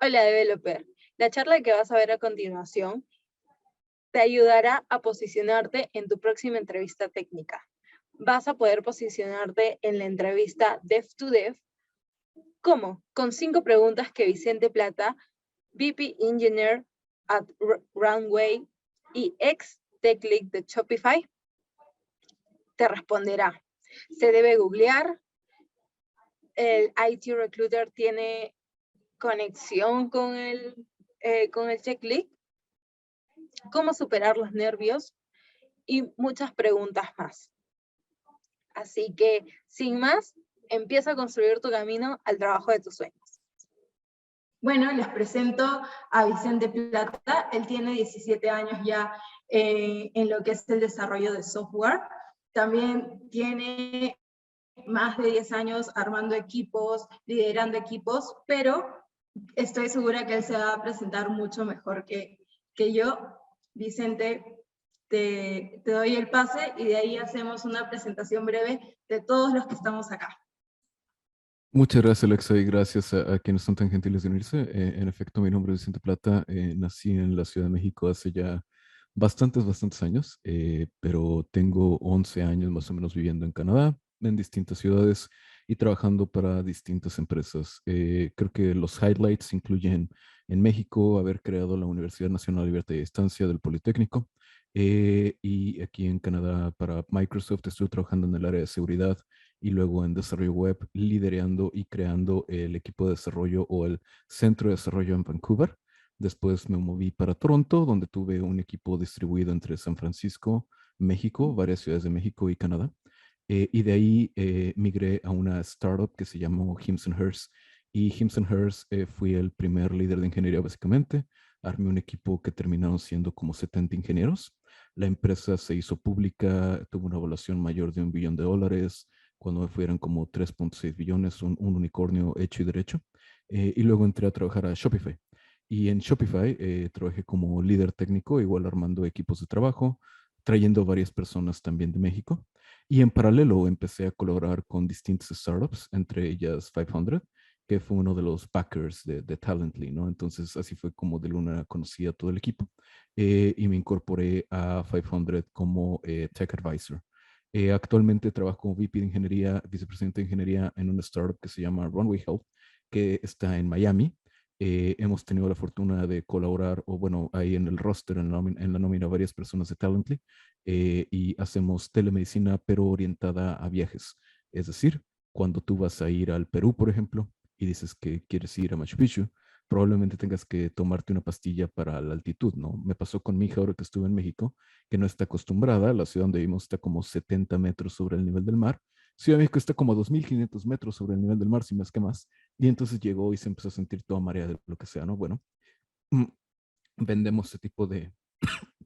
Hola, developer. La charla que vas a ver a continuación te ayudará a posicionarte en tu próxima entrevista técnica. Vas a poder posicionarte en la entrevista Dev to Dev. ¿Cómo? Con 5 preguntas que Vicente Plata, VP Engineer at Runway y ex Tech Lead de Shopify, te responderá. Se debe googlear. El IT Recruiter tiene conexión con el Tech Lead. Cómo superar los nervios y muchas preguntas más. Así que, sin más, empieza a construir tu camino al trabajo de tus sueños. Bueno, les presento a Vicente Plata. Él tiene 17 años ya en lo que es el desarrollo de software. También tiene más de 10 años armando equipos, liderando equipos, pero estoy segura que él se va a presentar mucho mejor que yo. Vicente, te doy el pase y de ahí hacemos una presentación breve de todos los que estamos acá. Muchas gracias, Alexa, y gracias a quienes son tan gentiles de unirse. En efecto, mi nombre es Vicente Plata. Nací en la Ciudad de México hace ya bastantes años, pero tengo 11 años más o menos viviendo en Canadá, en distintas ciudades y trabajando para distintas empresas. Creo que los highlights incluyen en México haber creado la Universidad Nacional de Libertad y Distancia del Politécnico, y aquí en Canadá para Microsoft estuve trabajando en el área de seguridad y luego en desarrollo web, liderando y creando el equipo de desarrollo o el centro de desarrollo en Vancouver. Después me moví para Toronto, donde tuve un equipo distribuido entre San Francisco, México, varias ciudades de México y Canadá. Y de ahí migré a una startup que se llamó Hims & Hers. Y Hims & Hers fui el primer líder de ingeniería básicamente. Armé un equipo que terminaron siendo como 70 ingenieros. La empresa se hizo pública, tuvo una evaluación mayor de $1 billón. Cuando me fueron como 3.6 billones, un unicornio hecho y derecho. Y luego entré a trabajar a Shopify. Y en Shopify trabajé como líder técnico, igual armando equipos de trabajo, trayendo varias personas también de México. Y en paralelo empecé a colaborar con distintas startups, entre ellas 500, que fue uno de los backers de Talently, ¿no? Entonces así fue como de Luna conocí a todo el equipo, y me incorporé a 500 como Tech Advisor. Actualmente trabajo como VP de Ingeniería, Vicepresidente de Ingeniería en una startup que se llama Runway Health, que está en Miami. Hemos tenido la fortuna de colaborar, o bueno, ahí en el roster, en la nómina, varias personas de Talently, y hacemos telemedicina, pero orientada a viajes. Es decir, cuando tú vas a ir al Perú, por ejemplo, y dices que quieres ir a Machu Picchu, probablemente tengas que tomarte una pastilla para la altitud, ¿no? Me pasó con mi hija ahora que estuve en México, que no está acostumbrada. La ciudad donde vivimos está como 70 metros sobre el nivel del mar. Ciudad de México está como a 2.500 metros sobre el nivel del mar, si más que más. Y entonces llegó y se empezó a sentir toda marea de lo que sea, ¿no? Bueno, mm, vendemos este tipo de,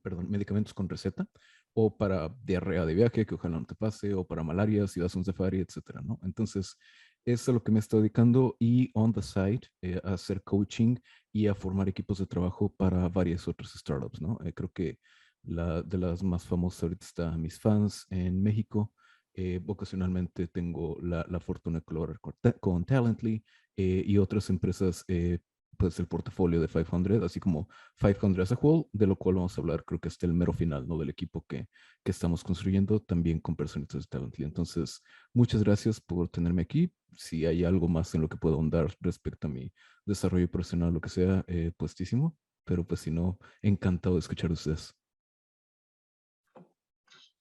perdón, medicamentos con receta, o para diarrea de viaje, que ojalá no te pase, o para malaria, si vas a un safari, etcétera, ¿no? Entonces, eso es a lo que me estoy dedicando, y on the side, a hacer coaching y a formar equipos de trabajo para varias otras startups, ¿no? Creo que de las más famosas ahorita está Mis Fans en México. Ocasionalmente tengo la fortuna de colaborar con Talently, y otras empresas, pues el portafolio de 500, así como 500 as a whole, de lo cual vamos a hablar, creo que hasta el mero final, ¿no? Del equipo que estamos construyendo, también con personitas de Talently. Entonces, muchas gracias por tenerme aquí. Si hay algo más en lo que puedo ahondar respecto a mi desarrollo profesional, lo que sea, puestísimo. Pero pues si no, encantado de escuchar de ustedes.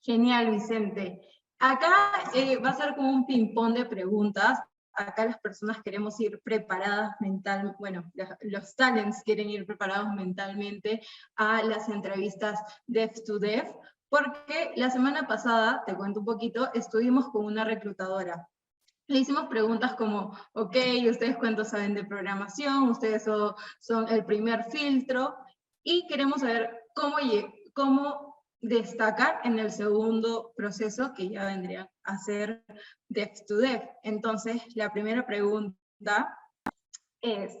Genial, Vicente. Acá va a ser como un ping-pong de preguntas. Acá las personas queremos ir preparadas mentalmente, bueno, los talents quieren ir preparados mentalmente a las entrevistas Dev to Dev, porque la semana pasada, te cuento un poquito, estuvimos con una reclutadora. Le hicimos preguntas como, ok, ¿ustedes cuánto saben de programación? ¿Ustedes son el primer filtro? Y queremos saber cómo destacar en el segundo proceso, que ya vendría a ser Dev to Dev. Entonces, la primera pregunta es,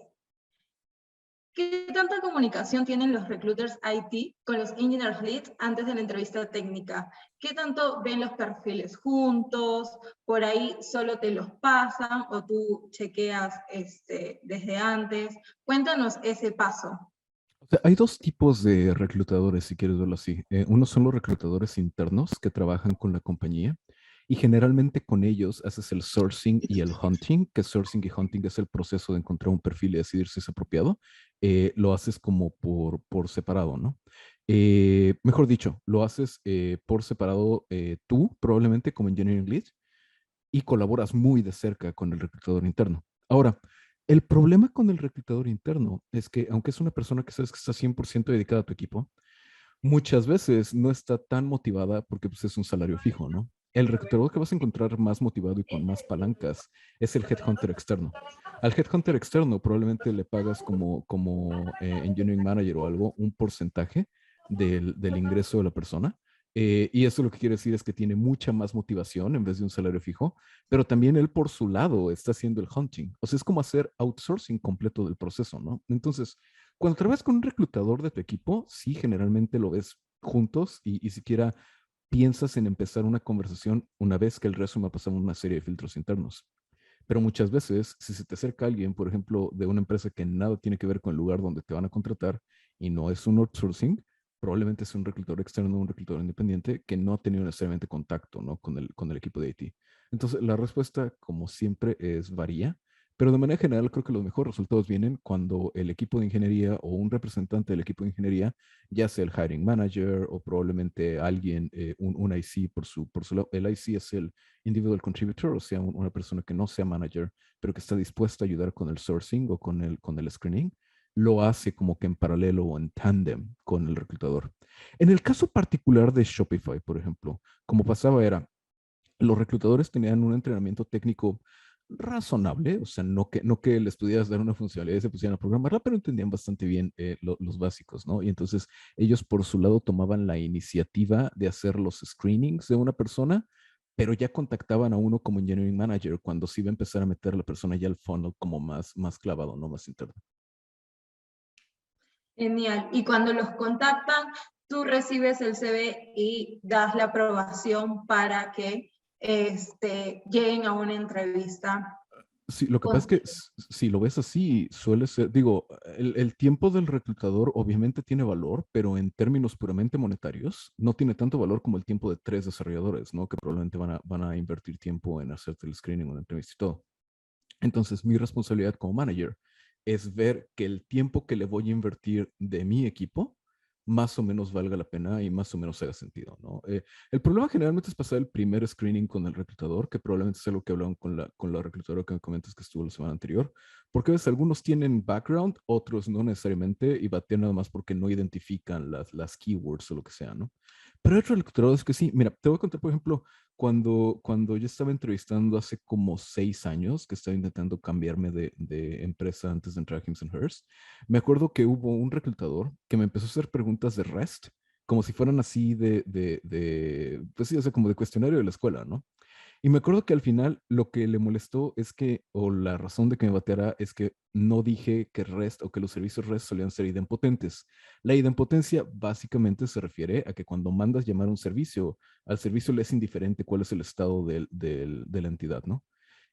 ¿Qué tanta comunicación tienen los recruiters IT con los engineers leads antes de la entrevista técnica? ¿Qué tanto ven los perfiles juntos? ¿Por ahí solo te los pasan o tú chequeas desde antes? Cuéntanos ese paso. O sea, hay dos tipos de reclutadores, si quieres verlo así. Uno son los reclutadores internos que trabajan con la compañía y generalmente con ellos haces el sourcing y el hunting, que sourcing y hunting es el proceso de encontrar un perfil y decidir si es apropiado. Lo haces como por separado, ¿no? Mejor dicho, lo haces por separado tú, probablemente como engineering lead, y colaboras muy de cerca con el reclutador interno. Ahora, el problema con el reclutador interno es que, aunque es una persona que sabes que está 100% dedicada a tu equipo, muchas veces no está tan motivada porque pues, es un salario fijo, ¿no? El reclutador que vas a encontrar más motivado y con más palancas es el headhunter externo. Al headhunter externo probablemente le pagas como engineering manager o algo un porcentaje del ingreso de la persona. Y eso lo que quiere decir es que tiene mucha más motivación en vez de un salario fijo, pero también él por su lado está haciendo el hunting. O sea, es como hacer outsourcing completo del proceso, ¿no? Entonces, cuando trabajas con un reclutador de tu equipo, sí, generalmente lo ves juntos y siquiera piensas en empezar una conversación una vez que el resumen ha pasado una serie de filtros internos. Pero muchas veces, si se te acerca alguien, por ejemplo, de una empresa que nada tiene que ver con el lugar donde te van a contratar y no es un outsourcing, probablemente es un reclutador externo, un reclutador independiente que no ha tenido necesariamente contacto, ¿no? con el equipo de IT. Entonces, la respuesta, como siempre, es varía, pero de manera general creo que los mejores resultados vienen cuando el equipo de ingeniería o un representante del equipo de ingeniería, ya sea el hiring manager o probablemente alguien, un IC por su lado, el IC es el individual contributor, o sea, una persona que no sea manager, pero que está dispuesta a ayudar con el sourcing o con el screening, lo hace como que en paralelo o en tándem con el reclutador. En el caso particular de Shopify, por ejemplo, como pasaba era, los reclutadores tenían un entrenamiento técnico razonable, o sea, no que les pudieras dar una funcionalidad y se pusieran a programarla, pero entendían bastante bien los básicos, ¿no? Y entonces ellos por su lado tomaban la iniciativa de hacer los screenings de una persona, pero ya contactaban a uno como engineering manager cuando se iba a empezar a meter a la persona ya al funnel como más clavado, no más interno. Genial. Y cuando los contactan, tú recibes el CV y das la aprobación para que lleguen a una entrevista Sí, lo que pasa es que contigo. si lo ves así, suele ser, digo, el tiempo del reclutador obviamente tiene valor, pero en términos puramente monetarios, no tiene tanto valor como el tiempo de 3 desarrolladores, ¿no? Que probablemente van a invertir tiempo en hacerte el screening, una entrevista y todo. Entonces, mi responsabilidad como manager es ver que el tiempo que le voy a invertir de mi equipo más o menos valga la pena y más o menos haga sentido, ¿no? El problema generalmente es pasar el primer screening con el reclutador, que probablemente es algo que hablaron con la reclutadora que me comentas que estuvo la semana anterior, porque a veces algunos tienen background, otros no necesariamente, y batean nada más porque no identifican las keywords o lo que sea, ¿no? Pero hay otros reclutadores que sí. Mira, te voy a contar, por ejemplo, cuando yo estaba entrevistando hace como 6 años, que estaba intentando cambiarme de empresa antes de entrar a Hims & Hers, me acuerdo que hubo un reclutador que me empezó a hacer preguntas de REST, como si fueran así pues sí, o sea, como de cuestionario de la escuela, ¿no? Y me acuerdo que al final lo que le molestó es que, o la razón de que me bateara es que no dije que REST o que los servicios REST solían ser idempotentes. La idempotencia básicamente se refiere a que cuando mandas llamar a un servicio, al servicio le es indiferente cuál es el estado de la entidad, ¿no?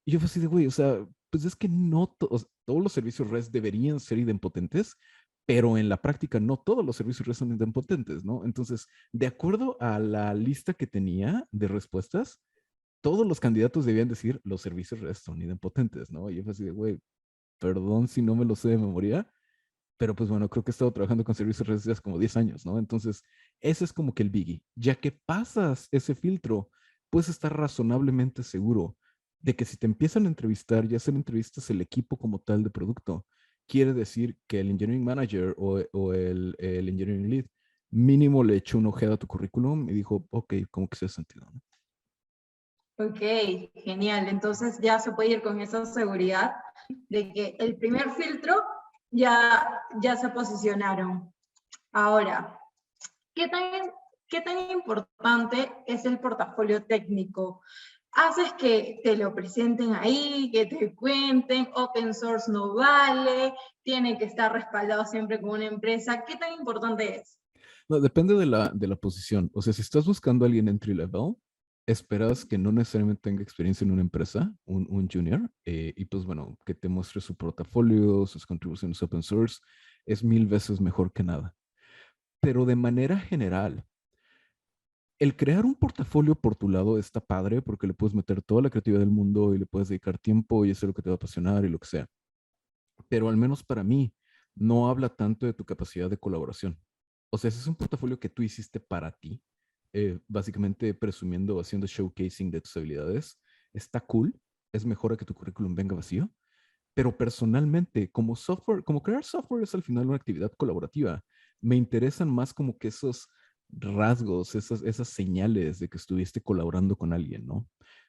Y yo fue así de, güey, o sea, pues es que no todos los servicios REST deberían ser idempotentes, pero en la práctica no todos los servicios REST son idempotentes, ¿no? Entonces, de acuerdo a la lista que tenía de respuestas, todos los candidatos debían decir los servicios REST son idempotentes, ¿no? Y yo fue así de, güey, perdón si no me lo sé de memoria, pero pues bueno, creo que he estado trabajando con servicios REST desde hace como 10 años, ¿no? Entonces, ese es como que el biggie. Ya que pasas ese filtro, puedes estar razonablemente seguro de que si te empiezan a entrevistar y hacer entrevistas el equipo como tal de producto, quiere decir que el engineering manager o el engineering lead mínimo le echó una ojeada a tu currículum y dijo, ok, como que se ha sentido, ¿no? Ok, genial. Entonces ya se puede ir con esa seguridad de que el primer filtro ya se posicionaron. Ahora, ¿qué tan importante es el portafolio técnico? haces que te lo presenten ahí, que te cuenten, open source no vale, tiene que estar respaldado siempre con una empresa. ¿Qué tan importante es? No, depende de la posición. O sea, si estás buscando a alguien entry level, esperas que no necesariamente tenga experiencia en una empresa, un junior, y pues bueno, que te muestre su portafolio, sus contribuciones open source, es 1000 veces mejor que nada. Pero de manera general, el crear un portafolio por tu lado está padre porque le puedes meter toda la creatividad del mundo y le puedes dedicar tiempo y hacer lo que te va a apasionar y lo que sea. Pero al menos para mí, no habla tanto de tu capacidad de colaboración. O sea, ese es un portafolio que tú hiciste para ti, básicamente presumiendo, haciendo showcasing de tus habilidades. Está cool, es mejor a que tu currículum venga vacío, pero personalmente, como software, como crear software es al final una actividad colaborativa, me interesan más como que esos rasgos, esas señales de que estuviste colaborando con alguien, ¿no?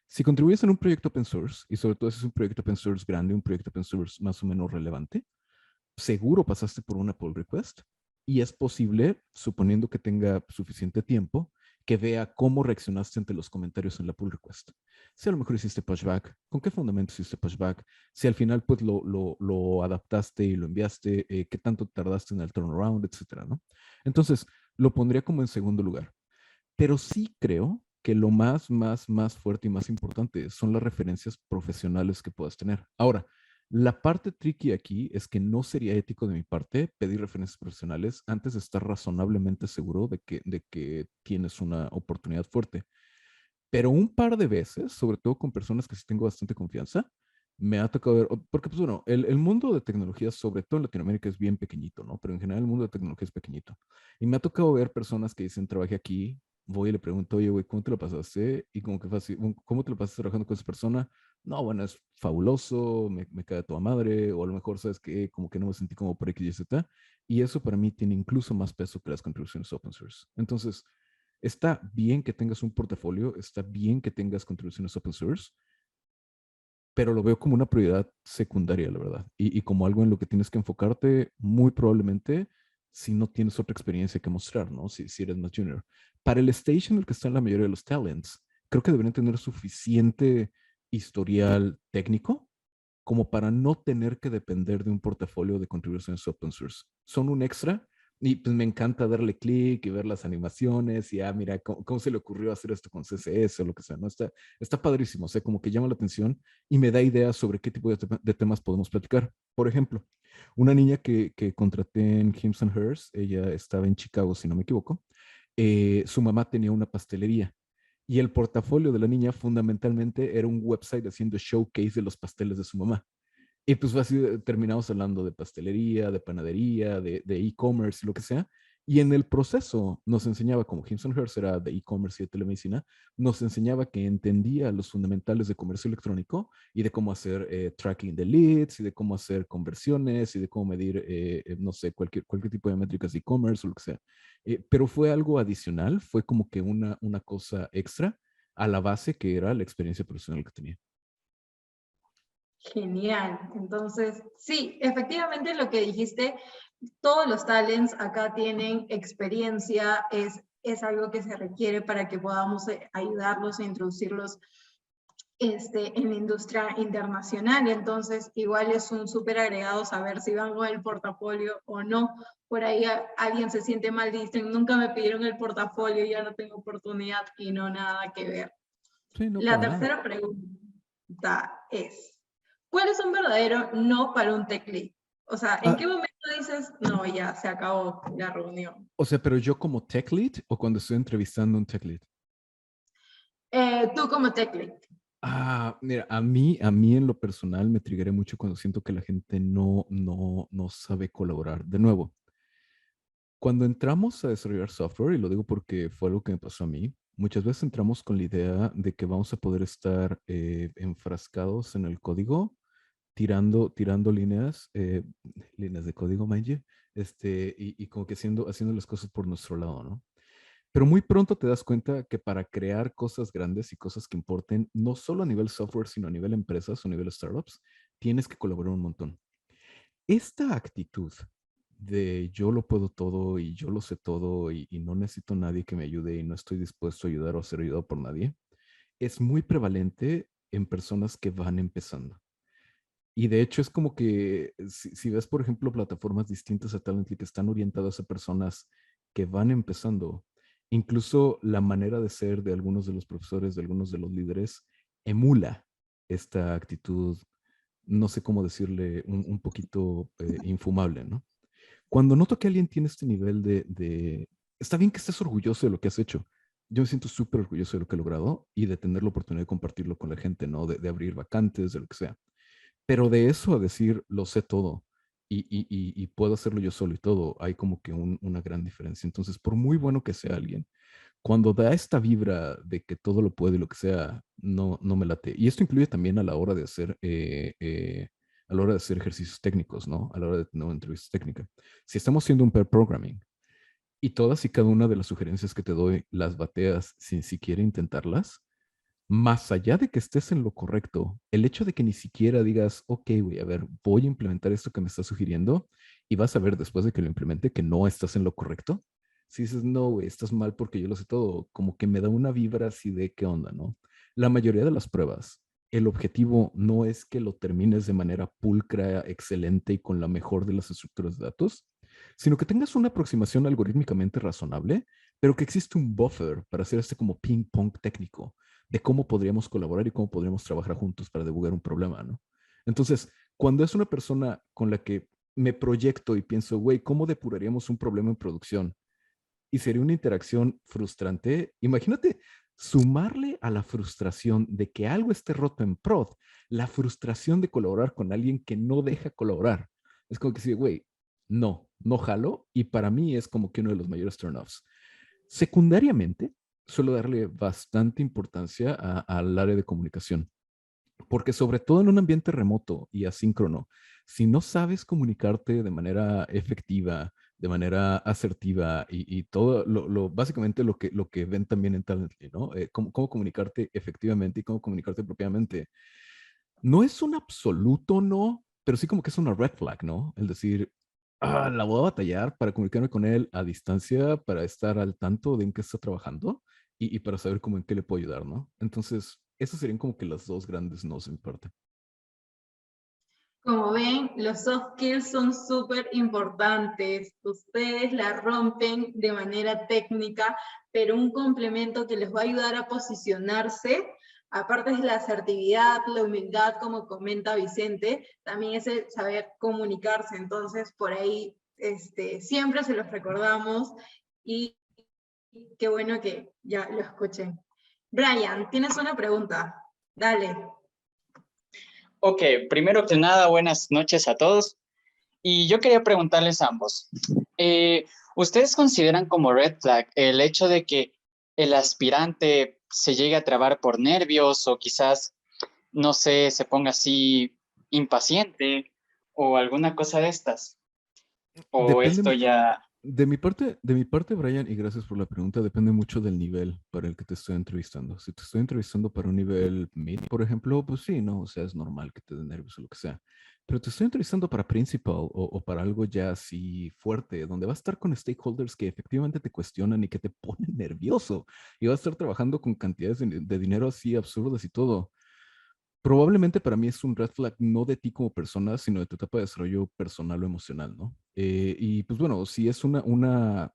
Si contribuyes en un proyecto open source, y sobre todo si es un proyecto open source grande, un proyecto open source más o menos relevante, seguro pasaste por una pull request y es posible, suponiendo que tenga suficiente tiempo, que vea cómo reaccionaste ante los comentarios en la pull request. Si a lo mejor hiciste pushback, con qué fundamento hiciste pushback, si al final pues lo adaptaste y lo enviaste, qué tanto tardaste en el turnaround, etcétera, ¿no? Entonces, lo pondría como en segundo lugar. Pero sí creo que lo más fuerte y más importante son las referencias profesionales que puedas tener. Ahora, la parte tricky aquí es que no sería ético de mi parte pedir referencias profesionales antes de estar razonablemente seguro de que tienes una oportunidad fuerte. Pero un par de veces, sobre todo con personas que sí tengo bastante confianza, me ha tocado ver, porque pues bueno, el mundo de tecnología, sobre todo en Latinoamérica, es bien pequeñito, ¿no? Pero en general el mundo de tecnología es pequeñito. Y me ha tocado ver personas que dicen, trabajé aquí, voy y le pregunto, oye, güey, ¿cómo te lo pasaste? Y como que fácil, ¿cómo te lo pasaste trabajando con esa persona? No, bueno, es fabuloso, me cae de toda madre, o a lo mejor, ¿sabes qué? Como que no me sentí como por X, Y, Z. Y eso para mí tiene incluso más peso que las contribuciones open source. Entonces, está bien que tengas un portafolio, está bien que tengas contribuciones open source, pero lo veo como una prioridad secundaria, la verdad, y como algo en lo que tienes que enfocarte muy probablemente si no tienes otra experiencia que mostrar, ¿no? Si eres más junior. Para el stage en el que están la mayoría de los talents, creo que deberían tener suficiente historial técnico como para no tener que depender de un portafolio de contribuciones open source. Son un extra y pues me encanta darle clic y ver las animaciones y, mira, ¿cómo se le ocurrió hacer esto con CSS o lo que sea, ¿no? Está padrísimo, o sea, como que llama la atención y me da ideas sobre qué tipo de temas podemos platicar. Por ejemplo, una niña que contraté en Hims and Hers, ella estaba en Chicago, si no me equivoco, su mamá tenía una pastelería y el portafolio de la niña fundamentalmente era un website haciendo showcase de los pasteles de su mamá. Y pues así terminamos hablando de pastelería, de panadería, de e-commerce y lo que sea. Y en el proceso nos enseñaba, como Hims and Hers era de e-commerce y de telemedicina, nos enseñaba que entendía los fundamentales de comercio electrónico y de cómo hacer tracking de leads y de cómo hacer conversiones y de cómo medir, no sé, cualquier tipo de métricas de e-commerce o lo que sea. Pero fue algo adicional, fue como que una cosa extra a la base que era la experiencia profesional que tenía. Genial. Entonces, sí, efectivamente lo que dijiste, todos los talents acá tienen experiencia, es algo que se requiere para que podamos ayudarlos e introducirlos en la industria internacional. Entonces, igual es un súper agregado saber si van con el portafolio o no. Por ahí alguien se siente mal, dicen, nunca me pidieron el portafolio, ya no tengo oportunidad y no nada que ver. Sí, no, La para nada. tercera pregunta es, ¿cuál es un verdadero no para un tech lead? O sea, ¿en qué momento dices, no, ya se acabó la reunión? O sea, pero yo como tech lead o cuando estoy entrevistando a un tech lead. Tú como tech lead. Mira, a mí en lo personal me triggeré mucho cuando siento que la gente no sabe colaborar. De nuevo, cuando entramos a desarrollar software, y lo digo porque fue algo que me pasó a mí, muchas veces entramos con la idea de que vamos a poder estar enfrascados en el código, tirando líneas, líneas de código, mind you, y como que haciendo las cosas por nuestro lado, ¿no? Pero muy pronto te das cuenta que para crear cosas grandes y cosas que importen, no solo a nivel software, sino a nivel empresas o a nivel startups, tienes que colaborar un montón. Esta actitud de yo lo puedo todo y yo lo sé todo y no necesito nadie que me ayude y no estoy dispuesto a ayudar o a ser ayudado por nadie, es muy prevalente en personas que van empezando. Y de hecho es como que si ves, por ejemplo, plataformas distintas a Talently que están orientadas a personas que van empezando, incluso la manera de ser de algunos de los profesores, de algunos de los líderes, emula esta actitud, no sé cómo decirle, un poquito infumable, ¿no? Cuando noto que alguien tiene este nivel está bien que estés orgulloso de lo que has hecho. Yo me siento súper orgulloso de lo que he logrado y de tener la oportunidad de compartirlo con la gente, ¿no? De abrir vacantes, de lo que sea. Pero de eso a decir, lo sé todo y puedo hacerlo yo solo y todo, hay como que una gran diferencia. Entonces, por muy bueno que sea alguien, cuando da esta vibra de que todo lo puede y lo que sea, no me late. Y esto incluye también a la hora de hacer, a la hora de hacer ejercicios técnicos, ¿no? A la hora de tener una entrevista técnica. Si estamos haciendo un pair programming y todas y cada una de las sugerencias que te doy las bateas sin siquiera intentarlas, más allá de que estés en lo correcto, el hecho de que ni siquiera digas, ok, güey, a ver, voy a implementar esto que me estás sugiriendo y vas a ver después de que lo implemente que no estás en lo correcto. Si dices, no, güey, estás mal porque yo lo sé todo, como que me da una vibra así de qué onda, ¿no? La mayoría de las pruebas, el objetivo no es que lo termines de manera pulcra, excelente y con la mejor de las estructuras de datos, sino que tengas una aproximación algorítmicamente razonable, pero que existe un buffer para hacer este como ping-pong técnico de cómo podríamos colaborar y cómo podríamos trabajar juntos para debugar un problema, ¿no? Entonces, cuando es una persona con la que me proyecto y pienso, güey, ¿cómo depuraríamos un problema en producción? Y sería una interacción frustrante. Imagínate sumarle a la frustración de que algo esté roto en prod, la frustración de colaborar con alguien que no deja colaborar. Es como que sí, güey, no jalo. Y para mí es como que uno de los mayores turn-offs. Secundariamente, suelo darle bastante importancia al área de comunicación, porque sobre todo en un ambiente remoto y asíncrono, si no sabes comunicarte de manera efectiva, de manera asertiva y todo, básicamente lo que ven también en Talently, ¿no? Cómo comunicarte efectivamente y cómo comunicarte propiamente. No es un absoluto no, pero sí como que es una red flag, ¿no? El decir, la voy a batallar para comunicarme con él a distancia, para estar al tanto de en qué está trabajando y para saber cómo en qué le puedo ayudar, ¿no? Entonces, esas serían como que las dos grandes nos en mi parte. Como ven, los soft skills son súper importantes. Ustedes la rompen de manera técnica, pero un complemento que les va a ayudar a posicionarse, aparte de la asertividad, la humildad, como comenta Vicente, también es el saber comunicarse. Entonces, por ahí siempre se los recordamos y qué bueno que ya lo escuchen. Brian, tienes una pregunta. Dale. Ok, primero que nada, buenas noches a todos. Y yo quería preguntarles a ambos, ¿ustedes consideran como red flag el hecho de que el aspirante se llegue a trabar por nervios o quizás, no sé, se ponga así impaciente o alguna cosa de estas? ¿O esto Depende, ya... de mi parte, Brian, y gracias por la pregunta, depende mucho del nivel para el que te estoy entrevistando. Si te estoy entrevistando para un nivel mid, por ejemplo, pues sí, no, o sea, es normal que te dé nervios o lo que sea. Pero te estoy entrevistando para principal o para algo ya así fuerte, donde vas a estar con stakeholders que efectivamente te cuestionan y que te ponen nervioso. Y vas a estar trabajando con cantidades de dinero así absurdas y todo. Probablemente para mí es un red flag no de ti como persona, sino de tu etapa de desarrollo personal o emocional, ¿no? Y pues bueno, si es una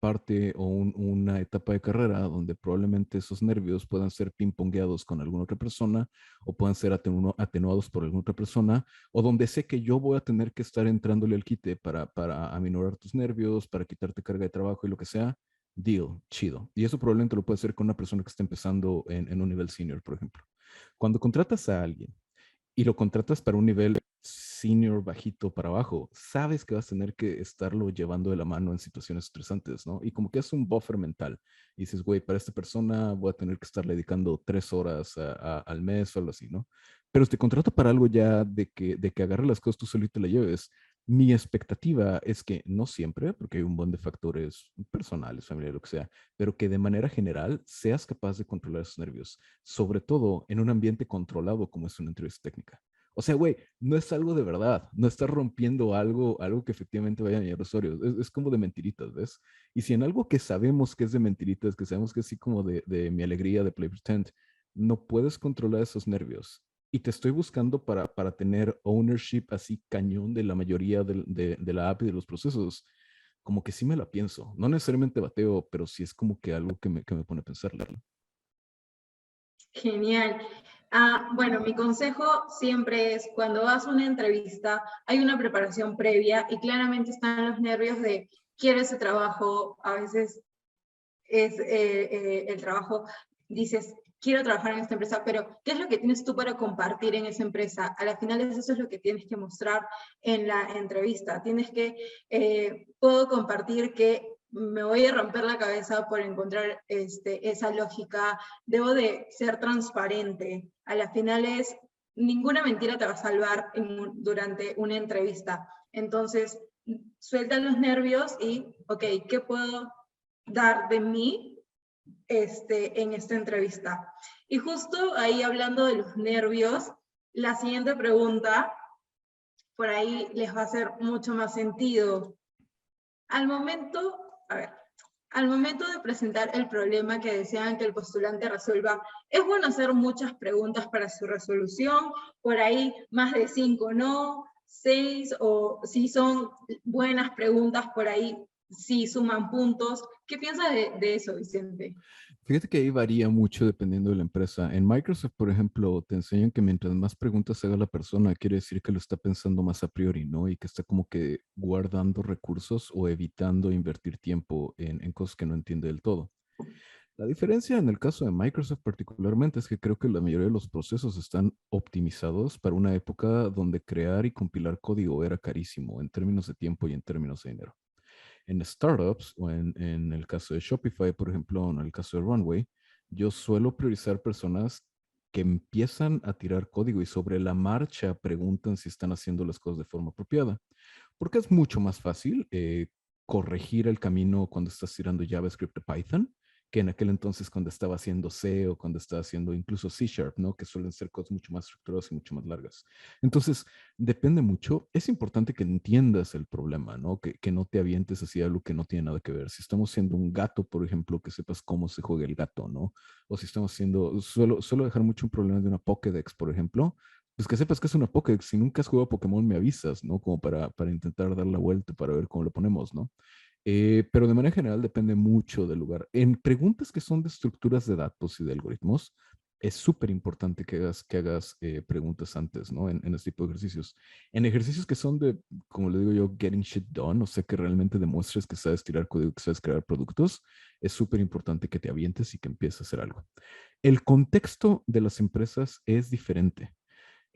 parte o una etapa de carrera donde probablemente esos nervios puedan ser ping-pongueados con alguna otra persona o puedan ser atenuados por alguna otra persona, o donde sé que yo voy a tener que estar entrándole al quite para aminorar tus nervios, para quitarte carga de trabajo y lo que sea, deal, chido. Y eso probablemente lo puede hacer con una persona que está empezando en un nivel senior, por ejemplo. Cuando contratas a alguien y lo contratas para un nivel senior bajito para abajo, sabes que vas a tener que estarlo llevando de la mano en situaciones estresantes, ¿no? Y como que es un buffer mental. Y dices, güey, para esta persona voy a tener que estarle dedicando 3 horas al mes o algo así, ¿no? Pero si te contrato para algo ya de que agarre las cosas tú solito y la lleves, mi expectativa es que no siempre, porque hay un buen de factores personales, familiares, lo que sea, pero que de manera general seas capaz de controlar esos nervios, sobre todo en un ambiente controlado como es una entrevista técnica. O sea, güey, no es algo de verdad, no estás rompiendo algo que efectivamente vaya a dañar usuarios. Es como de mentiritas, ¿ves? Y si en algo que sabemos que es de mentiritas, que sabemos que es así como de mi alegría, de play pretend, no puedes controlar esos nervios. Y te estoy buscando para tener ownership así cañón de la mayoría de la app y de los procesos. Como que sí me la pienso. No necesariamente bateo, pero sí es como que algo que me pone a pensar. Genial. Bueno, mi consejo siempre es, cuando vas a una entrevista, hay una preparación previa y claramente están los nervios de quiero ese trabajo, a veces es el trabajo, dices, quiero trabajar en esta empresa, pero ¿qué es lo que tienes tú para compartir en esa empresa? A la final eso es lo que tienes que mostrar en la entrevista. Tienes que, puedo compartir que me voy a romper la cabeza por encontrar esa lógica, debo de ser transparente. A la final es, ninguna mentira te va a salvar durante una entrevista. Entonces, suelta los nervios y, ok, ¿qué puedo dar de mí en esta entrevista? Y justo ahí hablando de los nervios, la siguiente pregunta, por ahí les va a hacer mucho más sentido. Al momento, a ver, al momento de presentar el problema que desean que el postulante resuelva, es bueno hacer muchas preguntas para su resolución, por ahí más de 5 no, 6, o si son buenas preguntas, por ahí sí suman puntos. ¿Qué piensas de eso, Vicente? Fíjate que ahí varía mucho dependiendo de la empresa. En Microsoft, por ejemplo, te enseñan que mientras más preguntas haga la persona, quiere decir que lo está pensando más a priori, ¿no? Y que está como que guardando recursos o evitando invertir tiempo en cosas que no entiende del todo. La diferencia en el caso de Microsoft particularmente es que creo que la mayoría de los procesos están optimizados para una época donde crear y compilar código era carísimo en términos de tiempo y en términos de dinero. En startups o en el caso de Shopify, por ejemplo, o en el caso de Runway, yo suelo priorizar personas que empiezan a tirar código y sobre la marcha preguntan si están haciendo las cosas de forma apropiada, porque es mucho más fácil corregir el camino cuando estás tirando JavaScript a Python que en aquel entonces cuando estaba haciendo C o cuando estaba haciendo incluso C Sharp, ¿no? Que suelen ser cosas mucho más estructuradas y mucho más largas. Entonces, depende mucho. Es importante que entiendas el problema, ¿no? Que no te avientes hacia algo que no tiene nada que ver. Si estamos haciendo un gato, por ejemplo, que sepas cómo se juega el gato, ¿no? O si estamos haciendo, suelo dejar mucho un problema de una Pokédex, por ejemplo, pues que sepas que es una Pokédex. Si nunca has jugado Pokémon, me avisas, ¿no? Como para intentar dar la vuelta, para ver cómo lo ponemos, ¿no? Pero de manera general depende mucho del lugar. En preguntas que son de estructuras de datos y de algoritmos, es súper importante que hagas preguntas antes, ¿no? En este tipo de ejercicios. En ejercicios que son de, como le digo yo, getting shit done, o sea, que realmente demuestres que sabes tirar código, que sabes crear productos, es súper importante que te avientes y que empieces a hacer algo. El contexto de las empresas es diferente.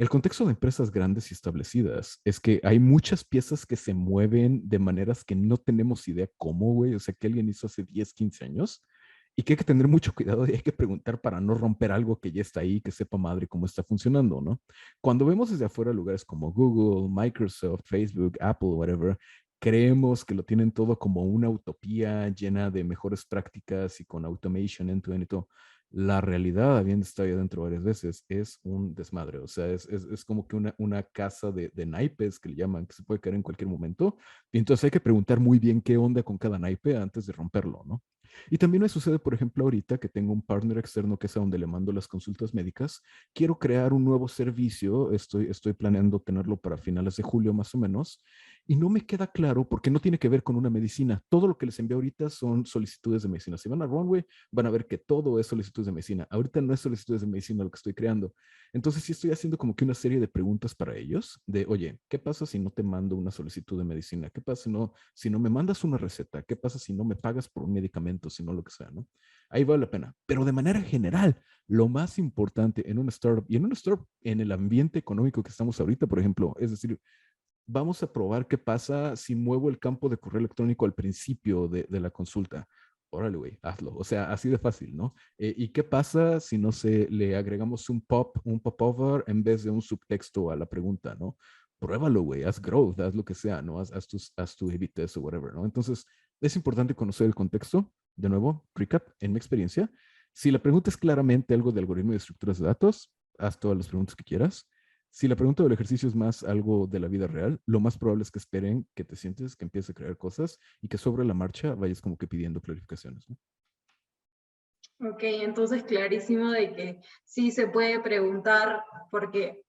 El contexto de empresas grandes y establecidas es que hay muchas piezas que se mueven de maneras que no tenemos idea cómo, güey. O sea, que alguien hizo hace 10, 15 años y que hay que tener mucho cuidado y hay que preguntar para no romper algo que ya está ahí, que sepa madre cómo está funcionando, ¿no? Cuando vemos desde afuera lugares como Google, Microsoft, Facebook, Apple, whatever, creemos que lo tienen todo como una utopía llena de mejores prácticas y con automation, end-to-end y todo. La realidad, habiendo estado ahí adentro varias veces, es un desmadre. O sea, es como que una casa de naipes que le llaman, que se puede caer en cualquier momento. Y entonces hay que preguntar muy bien qué onda con cada naipe antes de romperlo, ¿no? Y también me sucede, por ejemplo, ahorita que tengo un partner externo que es a donde le mando las consultas médicas. Quiero crear un nuevo servicio. Estoy planeando tenerlo para finales de julio más o menos. Y no me queda claro porque no tiene que ver con una medicina. Todo lo que les envío ahorita son solicitudes de medicina. Si van a Runway, van a ver que todo es solicitudes de medicina. Ahorita no es solicitudes de medicina lo que estoy creando. Entonces sí estoy haciendo como que una serie de preguntas para ellos de, oye, ¿qué pasa si no te mando una solicitud de medicina? ¿Qué pasa si no me mandas una receta? ¿Qué pasa si no me pagas por un medicamento? Si no lo que sea, ¿no? Ahí vale la pena. Pero de manera general, lo más importante en una startup y en una startup en el ambiente económico que estamos ahorita, por ejemplo, es decir, vamos a probar qué pasa si muevo el campo de correo electrónico al principio de la consulta. Órale, güey, hazlo. O sea, así de fácil, ¿no? ¿Y qué pasa si, no sé, le agregamos un pop-over en vez de un subtexto a la pregunta, ¿no? Pruébalo, güey, haz growth, haz lo que sea, ¿no? Haz tu A/B test o whatever, ¿no? Entonces, es importante conocer el contexto. De nuevo, recap, en mi experiencia, si la pregunta es claramente algo de algoritmo y de estructuras de datos, haz todas las preguntas que quieras. Si la pregunta del ejercicio es más algo de la vida real, lo más probable es que esperen que te sientes, que empieces a crear cosas y que sobre la marcha vayas como que pidiendo clarificaciones, ¿no? Ok, entonces clarísimo de que sí se puede preguntar, porque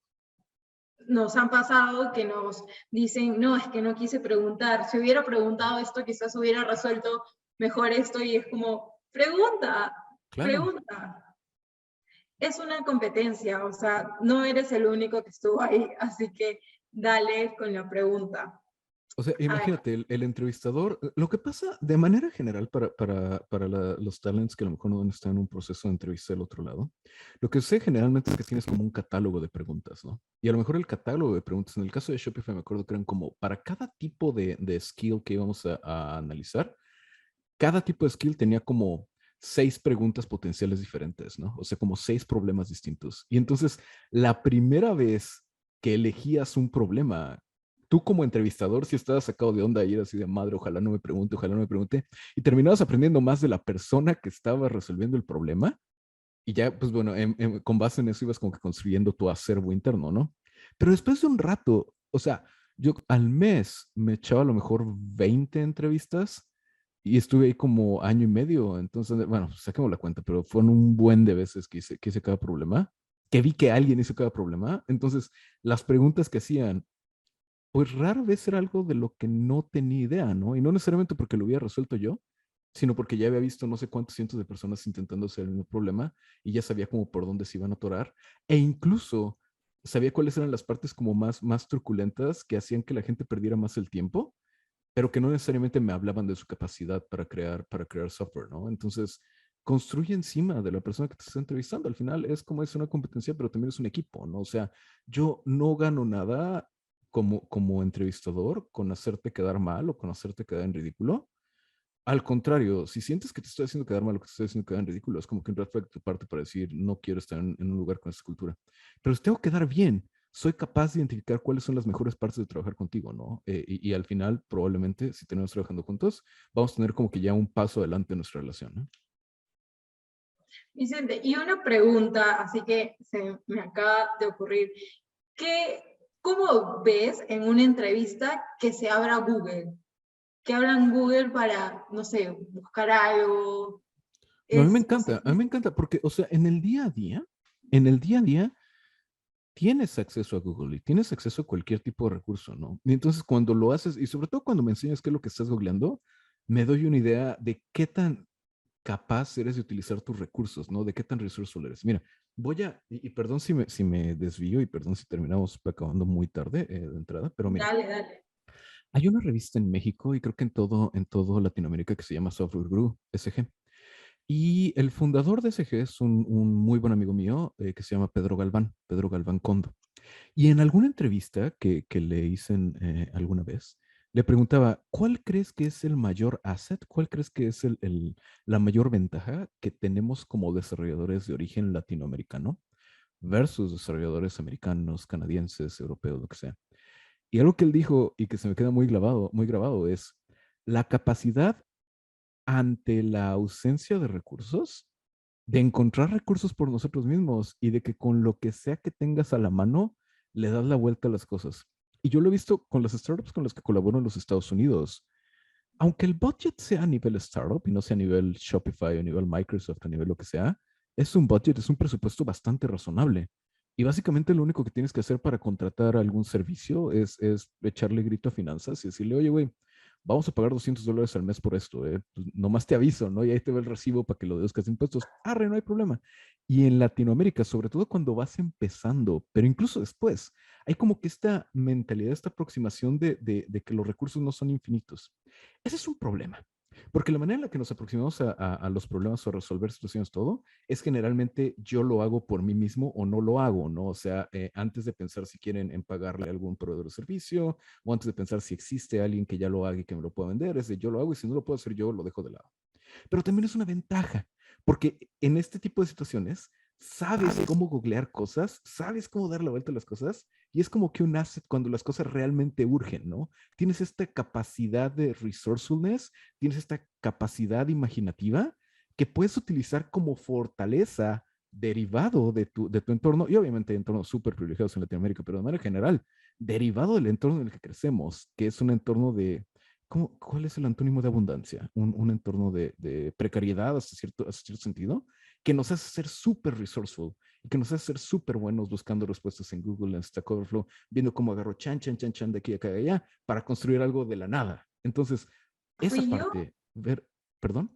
nos han pasado que nos dicen, no, es que no quise preguntar, si hubiera preguntado esto quizás hubiera resuelto mejor esto, y es como, pregunta, Claro. pregunta. Es una competencia, o sea, no eres el único que estuvo ahí, así que dale con la pregunta. O sea, A ver, imagínate, el entrevistador, lo que pasa de manera general para los talents que a lo mejor no están en un proceso de entrevista del otro lado, lo que sé generalmente es que tienes como un catálogo de preguntas, ¿no? Y a lo mejor el catálogo de preguntas, en el caso de Shopify me acuerdo que eran como para cada tipo de skill que íbamos a analizar, cada tipo de skill tenía como 6 preguntas potenciales diferentes, ¿no? O sea, como 6 problemas distintos. Y entonces, la primera vez que elegías un problema, tú como entrevistador sí estabas sacado de onda y era así de madre, ojalá no me pregunte, y terminabas aprendiendo más de la persona que estaba resolviendo el problema, y ya, pues bueno, con base en eso ibas como que construyendo tu acervo interno, ¿no? Pero después de un rato, o sea, yo al mes me echaba a lo mejor 20 entrevistas y estuve ahí como año y medio. Entonces, bueno, saquemos la cuenta, pero fueron un buen de veces que hice cada problema, que vi que alguien hizo cada problema. Entonces, las preguntas que hacían, pues rara vez era algo de lo que no tenía idea, ¿no? Y no necesariamente porque lo hubiera resuelto yo, sino porque ya había visto no sé cuántos cientos de personas intentando hacer el mismo problema y ya sabía como por dónde se iban a atorar. E incluso sabía cuáles eran las partes como más truculentas que hacían que la gente perdiera más el tiempo, pero que no necesariamente me hablaban de su capacidad para crear software, ¿no? Entonces, construye encima de la persona que te está entrevistando. Al final es como es una competencia, pero también es un equipo, ¿no? O sea, yo no gano nada como entrevistador con hacerte quedar mal o con hacerte quedar en ridículo. Al contrario, si sientes que te estoy haciendo quedar mal o que te estoy haciendo quedar en ridículo, es como que un red flag de tu parte para decir, no quiero estar en un lugar con esta cultura. Pero si tengo que quedar bien, soy capaz de identificar cuáles son las mejores partes de trabajar contigo, ¿no? Y al final, probablemente, si tenemos trabajando juntos, vamos a tener como que ya un paso adelante en nuestra relación, ¿no? Vicente, y una pregunta, así que se me acaba de ocurrir. ¿Cómo ves en una entrevista que se abra Google? Que abran Google para, no sé, buscar algo. No, No sé. a mí me encanta, porque, o sea, en el día a día, tienes acceso a Google y tienes acceso a cualquier tipo de recurso, ¿no? Y entonces cuando lo haces, y sobre todo cuando me enseñas qué es lo que estás googleando, me doy una idea de qué tan capaz eres de utilizar tus recursos, ¿no? De qué tan resourceful eres. Mira, y perdón si me desvío y perdón si terminamos acabando muy tarde de entrada, pero mira, Dale, dale. hay una revista en México y creo que en todo Latinoamérica que se llama Software Guru, SG. Y el fundador de SG es un muy buen amigo mío que se llama Pedro Galván Condo. Y en alguna entrevista que le hice alguna vez, le preguntaba, ¿cuál crees que es el mayor asset? ¿Cuál crees que es la mayor ventaja que tenemos como desarrolladores de origen latinoamericano versus desarrolladores americanos, canadienses, europeos, lo que sea? Y algo que él dijo y que se me queda muy grabado es la capacidad ante la ausencia de recursos, de encontrar recursos por nosotros mismos y de que con lo que sea que tengas a la mano, le das la vuelta a las cosas. Y yo lo he visto con las startups con las que colaboro en los Estados Unidos. Aunque el budget sea a nivel startup y no sea a nivel Shopify o a nivel Microsoft, a nivel lo que sea, es un budget, es un presupuesto bastante razonable. Y básicamente lo único que tienes que hacer para contratar algún servicio es echarle grito a finanzas y decirle, oye, güey, vamos a pagar $200 al mes por esto, pues nomás te aviso, ¿no? Y ahí te ve el recibo para que lo deduzcas de impuestos. Arre, no hay problema. Y en Latinoamérica, sobre todo cuando vas empezando, pero incluso después, hay como que esta mentalidad, esta aproximación de que los recursos no son infinitos. Ese es un problema, porque la manera en la que nos aproximamos a los problemas o a resolver situaciones, todo, es generalmente yo lo hago por mí mismo o no lo hago, ¿no? O sea, antes de pensar si quieren en pagarle a algún proveedor de servicio o antes de pensar si existe alguien que ya lo haga y que me lo pueda vender, es de yo lo hago y si no lo puedo hacer yo, lo dejo de lado. Pero también es una ventaja, porque en este tipo de situaciones sabes cómo googlear cosas, sabes cómo dar la vuelta a las cosas, y es como que un asset cuando las cosas realmente urgen, ¿no? Tienes esta capacidad de resourcefulness, tienes esta capacidad imaginativa que puedes utilizar como fortaleza derivado de tu entorno, y obviamente hay entornos súper privilegiados en Latinoamérica, pero de manera general, derivado del entorno en el que crecemos, que es un entorno de, ¿cuál es el antónimo de abundancia? Un entorno de precariedad hasta cierto sentido, que nos hace ser súper resourceful y que nos hace ser súper buenos buscando respuestas en Google, en Stack Overflow, viendo cómo agarro chan de aquí, acá, y allá, para construir algo de la nada. Entonces, esa ¿Fui yo? parte, perdón.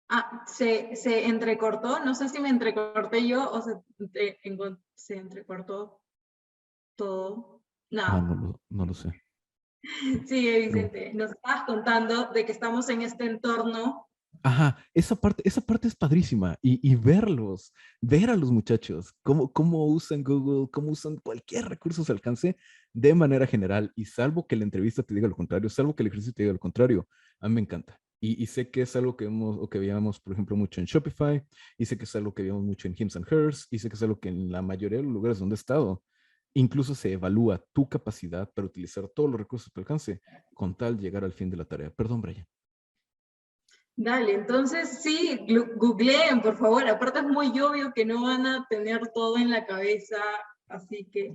Ah, se entrecortó, no sé si me entrecorté yo o se entrecortó todo. Ah, No, no lo sé. sigue Pero, Vicente, nos estabas contando de que estamos en este entorno. ajá, esa parte es padrísima y verlos, ver a los muchachos, cómo usan Google, cómo usan cualquier recurso a su alcance de manera general y salvo que la entrevista te diga lo contrario, salvo que el ejercicio te diga lo contrario, a mí me encanta. Y sé que es algo que vemos o que veíamos, por ejemplo, mucho en Shopify, y sé que es algo que veíamos mucho en Hims and Hers, y sé que es algo que en la mayoría de los lugares donde he estado, incluso se evalúa tu capacidad para utilizar todos los recursos a tu alcance con tal llegar al fin de la tarea. Perdón, Brian. Dale, entonces sí, googleen, por favor. Aparte es muy obvio que no van a tener todo en la cabeza, así que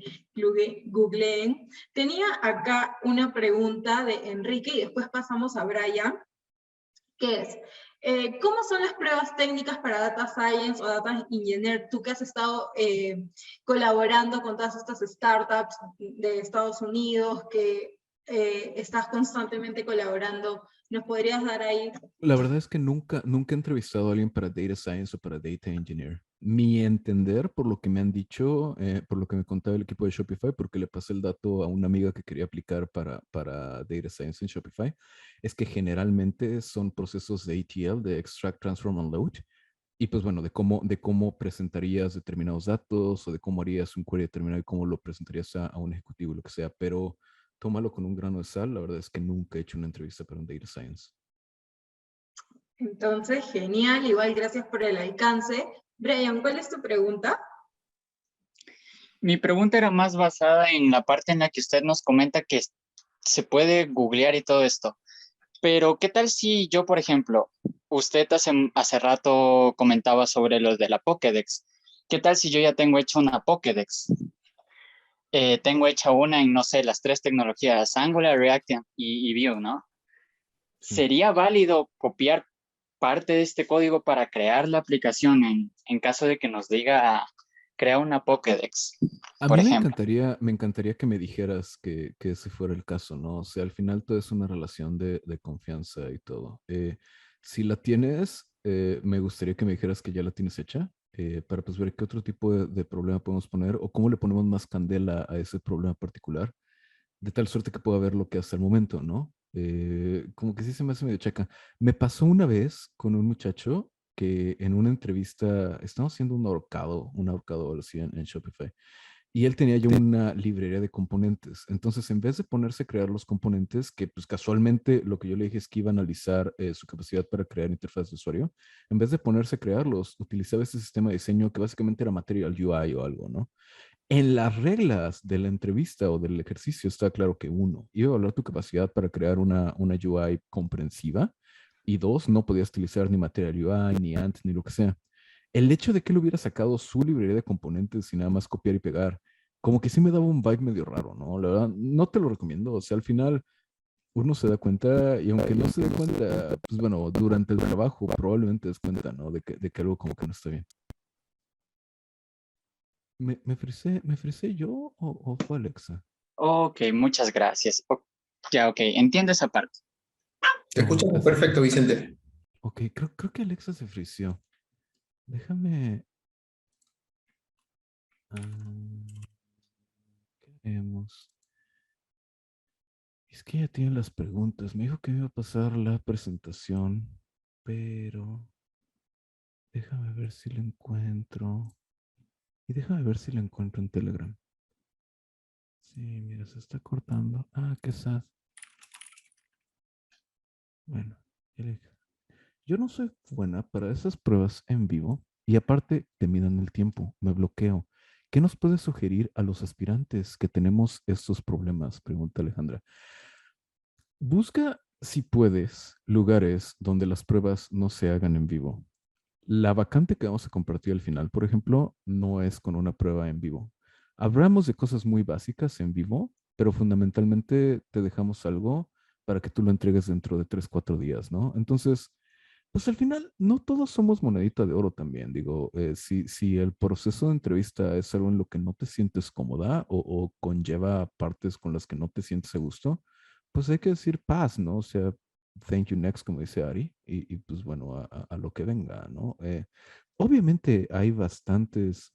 googleen. Tenía acá una pregunta de Enrique y después pasamos a Brian, que es, ¿cómo son las pruebas técnicas para Data Science o Data Engineer? Tú que has estado colaborando con todas estas startups de Estados Unidos, que estás constantemente colaborando, ¿nos podrías dar ahí? La verdad es que nunca he entrevistado a alguien para Data Science o para Data Engineer. Mi entender, por lo que me han dicho, por lo que me contaba el equipo de Shopify, porque le pasé el dato a una amiga que quería aplicar para Data Science en Shopify, es que generalmente son procesos de ETL, de Extract, Transform and Load, y pues bueno, de cómo presentarías determinados datos o de cómo harías un query determinado y cómo lo presentarías a un ejecutivo, lo que sea, pero tómalo con un grano de sal. La verdad es que nunca he hecho una entrevista para un Data Science. Entonces, genial, igual gracias por el alcance. Brian, ¿cuál es tu pregunta? Mi pregunta era más basada en la parte en la que usted nos comenta que se puede googlear y todo esto. Pero, ¿qué tal si yo, por ejemplo, usted hace rato comentaba sobre los de la Pokédex? ¿Qué tal si yo ya tengo hecho una Pokédex? Tengo hecha una en, no sé, las 3 tecnologías, Angular, React y Vue, ¿no? Sí. ¿Sería válido copiar parte de este código para crear la aplicación en caso de que nos diga crea una Pokédex, A por mí ejemplo? me encantaría que me dijeras que ese fuera el caso, ¿no? O sea, al final todo es una relación de confianza y todo. Si la tienes, me gustaría que me dijeras que ya la tienes hecha, para pues ver qué otro tipo de problema podemos poner o cómo le ponemos más candela a ese problema particular, de tal suerte que pueda ver lo que hasta el momento, ¿no? Como que sí se me hace medio chaca. Me pasó una vez con un muchacho que en una entrevista, estamos haciendo un ahorcado así en Shopify. Y él tenía ya una librería de componentes. Entonces, en vez de ponerse a crear los componentes, que pues casualmente lo que yo le dije es que iba a analizar su capacidad para crear interfaz de usuario, en vez de ponerse a crearlos, utilizaba este sistema de diseño que básicamente era Material UI o algo, ¿no? En las reglas de la entrevista o del ejercicio está claro que uno, iba a evaluar tu capacidad para crear una UI comprensiva y dos, no podías utilizar ni Material UI, ni Ant, ni lo que sea. El hecho de que él hubiera sacado su librería de componentes y nada más copiar y pegar, como que sí me daba un vibe medio raro, ¿no? La verdad, no te lo recomiendo. O sea, al final uno se da cuenta y aunque no se dé cuenta, pues bueno, durante el trabajo probablemente te des cuenta, ¿no? De que algo como que no está bien. ¿Me frisé yo o fue Alexa? Ok, muchas gracias. Ya, ok, entiendo esa parte. Te Ah, escuchamos así. perfecto, Vicente. Ok, creo que Alexa se frició. Déjame. ¿Qué haremos? Es que ya tiene las preguntas. Me dijo que me iba a pasar la presentación, pero déjame ver si la encuentro. Y déjame ver si la encuentro en Telegram. Sí, mira, se está cortando. Ah, qué sad. Bueno, ya le dije. Yo no soy buena para esas pruebas en vivo y aparte te midan el tiempo, me bloqueo. ¿Qué nos puedes sugerir a los aspirantes que tenemos estos problemas? Pregunta Alejandra. Busca, si puedes, lugares donde las pruebas no se hagan en vivo. La vacante que vamos a compartir al final, por ejemplo, no es con una prueba en vivo. Hablamos de cosas muy básicas en vivo, pero fundamentalmente te dejamos algo para que tú lo entregues dentro de 3, 4 días, ¿no? Entonces, pues al final, no todos somos monedita de oro también. Digo, si el proceso de entrevista es algo en lo que no te sientes cómoda o conlleva partes con las que no te sientes a gusto, pues hay que decir paz, ¿no? O sea, thank you next, como dice Ari, y pues bueno, a lo que venga, ¿no? Obviamente hay bastantes,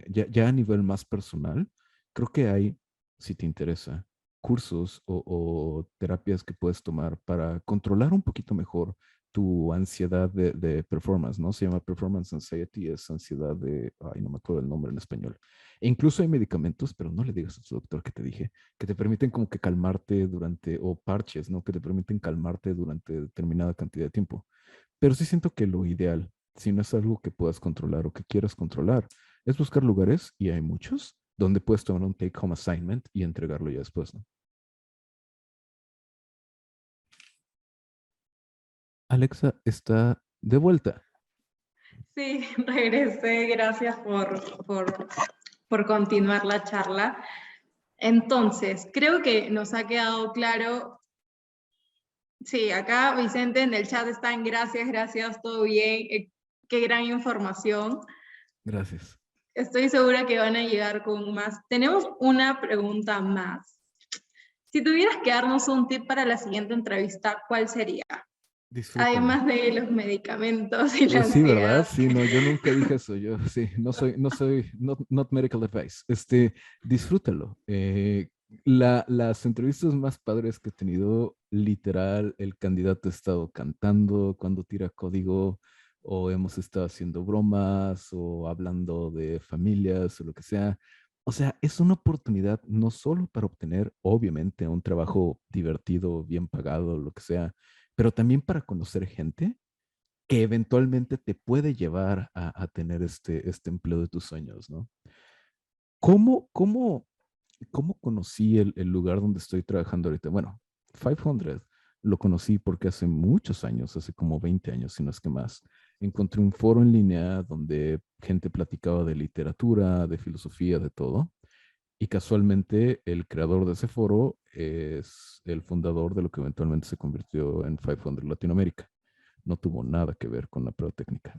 ya a nivel más personal, creo que hay, si te interesa, cursos o terapias que puedes tomar para controlar un poquito mejor tu ansiedad de performance, ¿no? Se llama performance anxiety, es ansiedad de, ay, no me acuerdo el nombre en español. E incluso hay medicamentos, pero no le digas a tu doctor que te dije, que te permiten como que calmarte durante, o parches, ¿no? Que te permiten calmarte durante determinada cantidad de tiempo. Pero sí siento que lo ideal, si no es algo que puedas controlar o que quieras controlar, es buscar lugares, y hay muchos, donde puedes tomar un take-home assignment y entregarlo ya después, ¿no? Alexa está de vuelta. Sí, regresé, gracias por continuar la charla. Entonces, creo que nos ha quedado claro. Sí, acá Vicente en el chat están, gracias, gracias, todo bien, qué gran información. Gracias. Estoy segura que van a llegar con más. Tenemos una pregunta más. Si tuvieras que darnos un tip para la siguiente entrevista, ¿cuál sería? Disfrútalo. Además de los medicamentos y la Pues sí, ¿verdad? ansiedad. Sí, no, yo nunca dije eso. Yo sí, not medical advice. Disfrútalo. Las entrevistas más padres que he tenido, literal, el candidato ha estado cantando cuando tira código, o hemos estado haciendo bromas, o hablando de familias, o lo que sea. O sea, es una oportunidad no solo para obtener, obviamente, un trabajo divertido, bien pagado, lo que sea, pero también para conocer gente que eventualmente te puede llevar a tener este empleo de tus sueños, ¿no? ¿Cómo, cómo, cómo conocí el lugar donde estoy trabajando ahorita? Bueno, 500 lo conocí porque hace muchos años, hace como 20 años, si no es que más, encontré un foro en línea donde gente platicaba de literatura, de filosofía, de todo. Y casualmente el creador de ese foro es el fundador de lo que eventualmente se convirtió en 500 Latinoamérica. No tuvo nada que ver con la prueba técnica.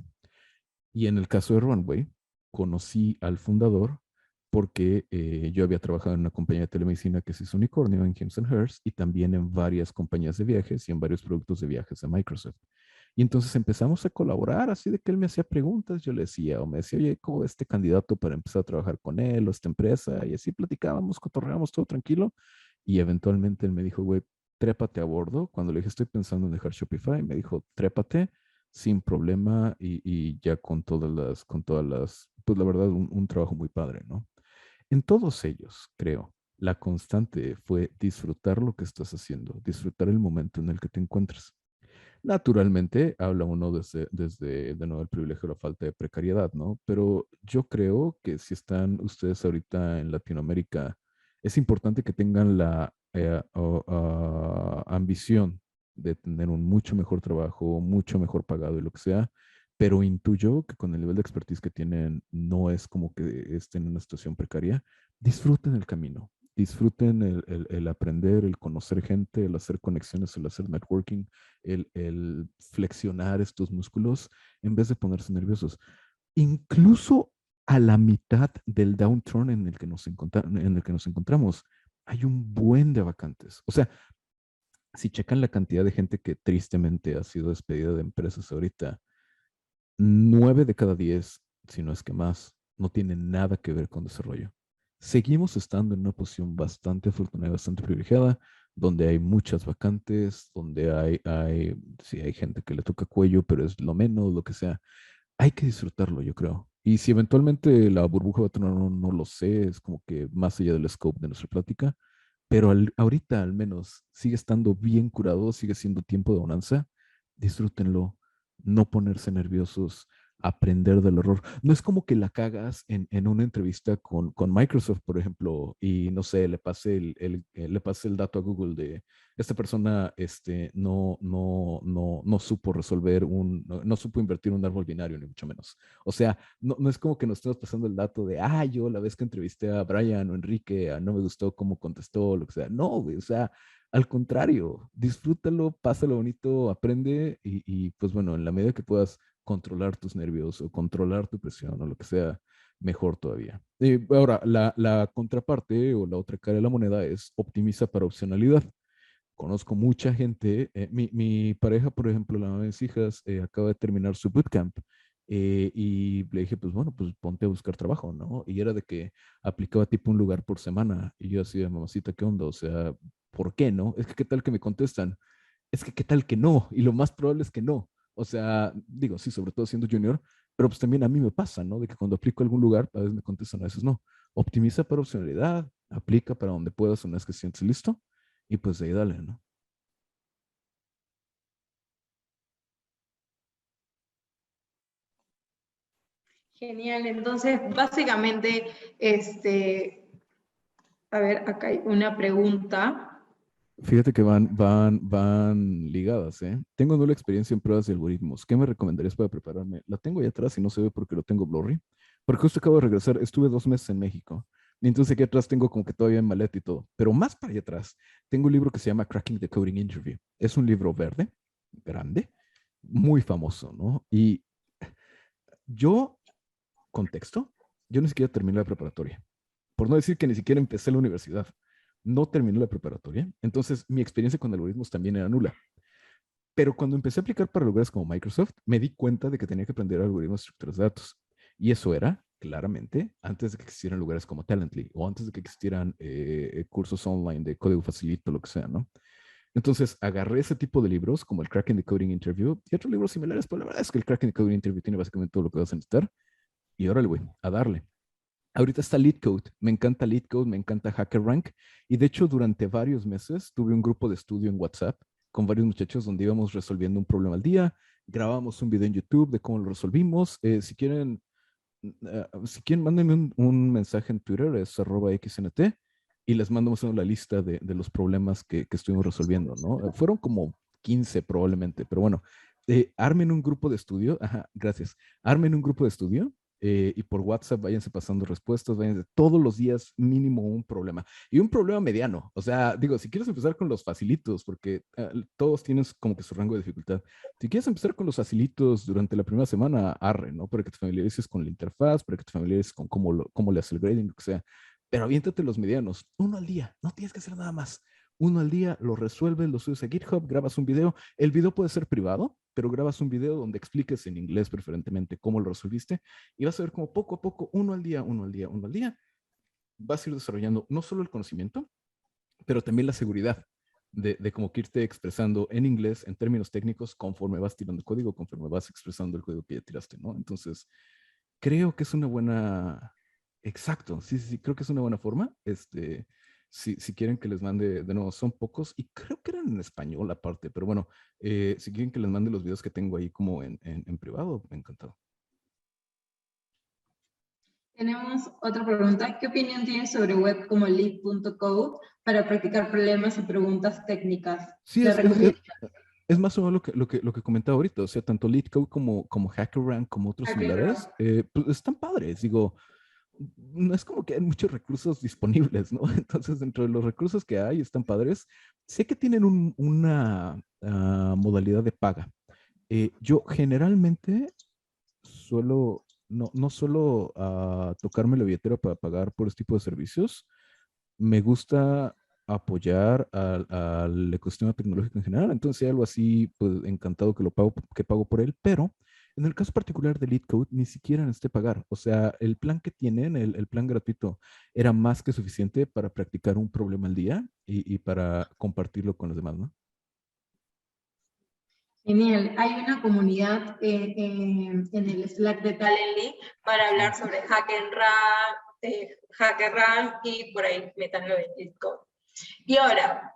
Y en el caso de Runway, conocí al fundador porque yo había trabajado en una compañía de telemedicina que se hizo unicornio en Hims and Hers, y también en varias compañías de viajes y en varios productos de viajes de Microsoft. Y entonces empezamos a colaborar, así de que él me hacía preguntas, yo le decía, o me decía, oye, ¿cómo es este candidato para empezar a trabajar con él o esta empresa? Y así platicábamos, cotorreábamos todo tranquilo. Y eventualmente él me dijo, güey, trépate a bordo. Cuando le dije, estoy pensando en dejar Shopify, me dijo, trépate sin problema, y ya con todas las, pues la verdad, un trabajo muy padre, ¿no? En todos ellos, creo, la constante fue disfrutar lo que estás haciendo, disfrutar el momento en el que te encuentras. Naturalmente, habla uno desde de nuevo, el privilegio de la falta de precariedad, ¿no? Pero yo creo que si están ustedes ahorita en Latinoamérica, es importante que tengan la ambición de tener un mucho mejor trabajo, mucho mejor pagado y lo que sea, pero intuyo que con el nivel de expertise que tienen, no es como que estén en una situación precaria. Disfruten el camino, disfruten el aprender, el conocer gente, el hacer conexiones, el hacer networking, el flexionar estos músculos en vez de ponerse nerviosos. Incluso a la mitad del downturn en el que nos encontramos, hay un buen de vacantes. O sea, si checan la cantidad de gente que tristemente ha sido despedida de empresas ahorita, 9 de cada 10, si no es que más, no tienen nada que ver con desarrollo. Seguimos estando en una posición bastante afortunada, bastante privilegiada, donde hay muchas vacantes, donde sí hay gente que le toca cuello, pero es lo menos, lo que sea. Hay que disfrutarlo, yo creo. Y si eventualmente la burbuja va a tener, no, no lo sé, es como que más allá del scope de nuestra plática, pero ahorita al menos sigue estando bien curado, sigue siendo tiempo de bonanza. Disfrútenlo, no ponerse nerviosos. aprender del error. No es como que la cagas en una entrevista con Microsoft, por ejemplo, y no sé, le pase el dato a Google de esta persona no supo resolver no supo invertir un árbol binario, ni mucho menos. O sea, no es como que nos estemos pasando el dato de, yo la vez que entrevisté a Brian o Enrique, no me gustó cómo contestó, lo que sea. No, güey, o sea, al contrario, disfrútalo, pásalo bonito, aprende y pues bueno, en la medida que puedas controlar tus nervios o controlar tu presión o lo que sea, mejor todavía. Ahora, la contraparte o la otra cara de la moneda es optimiza para opcionalidad. Conozco mucha gente, mi pareja, por ejemplo, la mamá de mis hijas, acaba de terminar su bootcamp. Y le dije, pues bueno, pues ponte a buscar trabajo, ¿no? Y era de que aplicaba tipo un lugar por semana. Y yo así, mamacita, ¿qué onda? O sea, ¿por qué no? Es que qué tal que me contestan, es que qué tal que no, y lo más probable es que no. O sea, digo, sí, sobre todo siendo junior, pero pues también a mí me pasa, ¿no? De que cuando aplico a algún lugar, a veces me contestan, a veces no. Optimiza para opcionalidad, aplica para donde puedas una vez que sientes listo, y pues de ahí dale, ¿no? Genial, entonces básicamente, a ver, acá hay una pregunta. Fíjate que van ligadas, ¿eh? Tengo nula experiencia en pruebas de algoritmos. ¿Qué me recomendarías para prepararme? La tengo ahí atrás y no se ve porque lo tengo blurry. Porque justo acabo de regresar, estuve 2 meses en México. Y entonces aquí atrás tengo como que todavía en maleta y todo. Pero más para allá atrás, tengo un libro que se llama Cracking the Coding Interview. Es un libro verde, grande, muy famoso, ¿no? Y yo, contexto, yo ni siquiera terminé la preparatoria. Por no decir que ni siquiera empecé la universidad. No terminé la preparatoria. Entonces mi experiencia con algoritmos también era nula. Pero cuando empecé a aplicar para lugares como Microsoft, me di cuenta de que tenía que aprender algoritmos de estructuras de datos. Y eso era, claramente, antes de que existieran lugares como Talently o antes de que existieran cursos online de código facilito, lo que sea, ¿no? Entonces agarré ese tipo de libros como el Cracking the Coding Interview y otros libros similares, pero la verdad es que el Cracking the Coding Interview tiene básicamente todo lo que vas a necesitar. Y órale, güey, a darle. Ahorita está LeetCode, me encanta LeetCode, me encanta HackerRank y de hecho durante varios meses tuve un grupo de estudio en WhatsApp con varios muchachos donde íbamos resolviendo un problema al día, grabamos un video en YouTube de cómo lo resolvimos. Si quieren, mándenme un mensaje en Twitter, es @xnt, y les mandamos la lista de los problemas que estuvimos resolviendo, ¿no? Fueron como 15 probablemente, pero bueno, armen un grupo de estudio, ajá, gracias, armen un grupo de estudio y por WhatsApp váyanse pasando respuestas, váyanse todos los días mínimo un problema. Y un problema mediano, o sea, digo, si quieres empezar con los facilitos, porque todos tienen como que su rango de dificultad. Si quieres empezar con los facilitos durante la primera semana, arre, ¿no? Para que te familiarices con la interfaz, para que te familiarices con cómo le hace el grading, lo que sea. Pero aviéntate los medianos, uno al día, no tienes que hacer nada más. Uno al día, lo resuelves, lo subes a GitHub, grabas un video. El video puede ser privado, pero grabas un video donde expliques en inglés preferentemente cómo lo resolviste y vas a ver como poco a poco, uno al día, uno al día, uno al día, vas a ir desarrollando no solo el conocimiento, pero también la seguridad de cómo que irte expresando en inglés en términos técnicos conforme vas tirando el código, conforme vas expresando el código que ya tiraste, ¿no? Entonces, creo que es una buena, exacto, sí, sí, sí, creo que es una buena forma. Si quieren que les mande, de nuevo, son pocos y creo que eran en español aparte, pero bueno, si quieren que les mande los videos que tengo ahí como en privado, encantado. Tenemos otra pregunta. ¿Qué opinión tienes sobre web como lead.code para practicar problemas y preguntas técnicas? Sí, ¿Le recomiendas? es más o menos lo que comentaba ahorita, o sea, tanto LeetCode como HackerRank como otros similares, pues están padres, digo, no es como que hay muchos recursos disponibles, ¿no? Entonces, dentro de los recursos que hay, están padres. Sé que tienen una modalidad de paga. Yo generalmente no suelo tocarme la billetera para pagar por este tipo de servicios. Me gusta apoyar al ecosistema tecnológico en general. Entonces, si hay algo así, pues encantado que pago por él, pero en el caso particular de LeetCode, ni siquiera necesité pagar. O sea, el plan que tienen, el plan gratuito, era más que suficiente para practicar un problema al día y para compartirlo con los demás, ¿no? Genial. Hay una comunidad en el Slack de Talently para hablar sobre HackerRank y por ahí metanlo en LeetCode. Y ahora,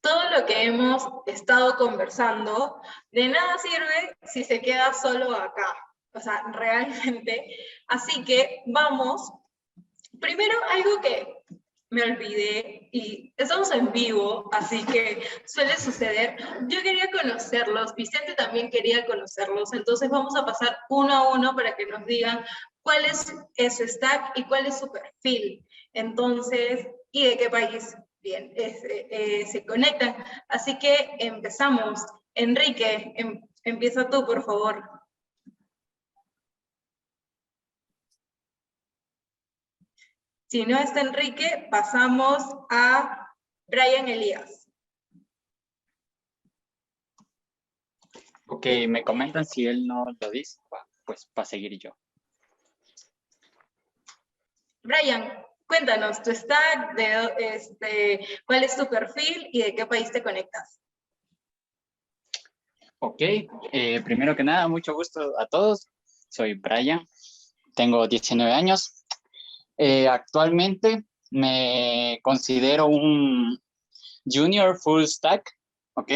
todo lo que hemos estado conversando, de nada sirve si se queda solo acá. o sea, realmente. Así que vamos. Primero, algo que me olvidé, y estamos en vivo, así que suele suceder. Yo quería conocerlos, Vicente también quería conocerlos, entonces vamos a pasar uno a uno para que nos digan cuál es su stack y cuál es su perfil. Entonces, y de qué país bien, se conectan. Así que empezamos. Enrique, empieza tú, por favor. Si no está Enrique, pasamos a Brian Elías. Ok, me comentan si él no lo dice, pues para seguir yo. Brian, cuéntanos tu stack, cuál es tu perfil y de qué país te conectas. Ok, primero que nada, mucho gusto a todos. Soy Brian, tengo 19 años. Actualmente me considero un junior full stack, ¿ok?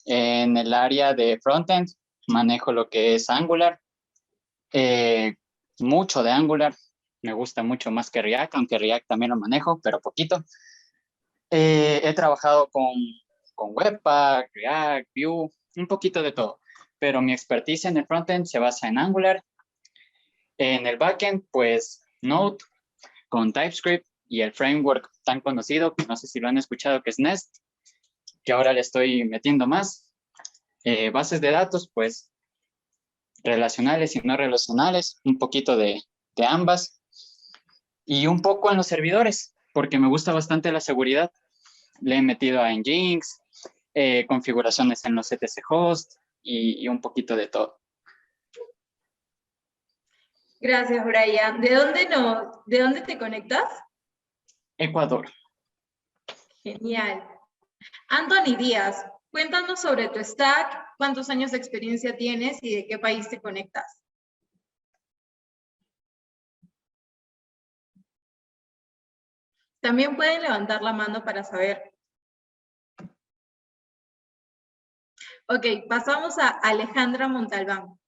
En el área de frontend manejo lo que es Angular, mucho de Angular, me gusta mucho más que React, aunque React también lo manejo, pero poquito. He trabajado con Webpack, React, Vue, un poquito de todo, pero mi experticia en el frontend se basa en Angular. En el backend, pues Node con TypeScript y el framework tan conocido, que no sé si lo han escuchado, que es Nest, que ahora le estoy metiendo más. Bases de datos, pues relacionales y no relacionales, un poquito de ambas. Y un poco en los servidores, porque me gusta bastante la seguridad. Le he metido a Nginx, configuraciones en los etc host y un poquito de todo. Gracias, Brian. ¿De dónde te conectas? Ecuador. Genial. Anthony Díaz, cuéntanos sobre tu stack, cuántos años de experiencia tienes y de qué país te conectas. También pueden levantar la mano para saber. Ok, pasamos a Alejandra Montalbán.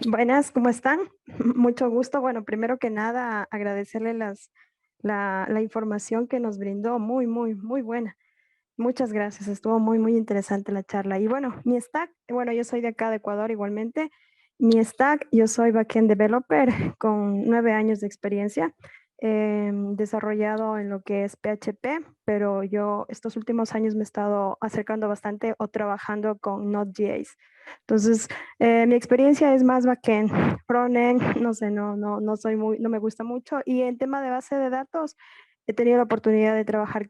Buenas, ¿cómo están? Mucho gusto. Bueno, primero que nada, agradecerle la información que nos brindó, muy buena. Muchas gracias, estuvo muy interesante la charla. Y bueno, mi stack, bueno, yo soy de acá de Ecuador igualmente. Mi stack, yo soy backend developer con 9 años de experiencia, desarrollado en lo que es PHP, pero yo estos últimos años me he estado acercando bastante o trabajando con Node.js. Entonces, mi experiencia es más backend, frontend, no sé, no soy no me gusta mucho. Y en tema de base de datos, he tenido la oportunidad de trabajar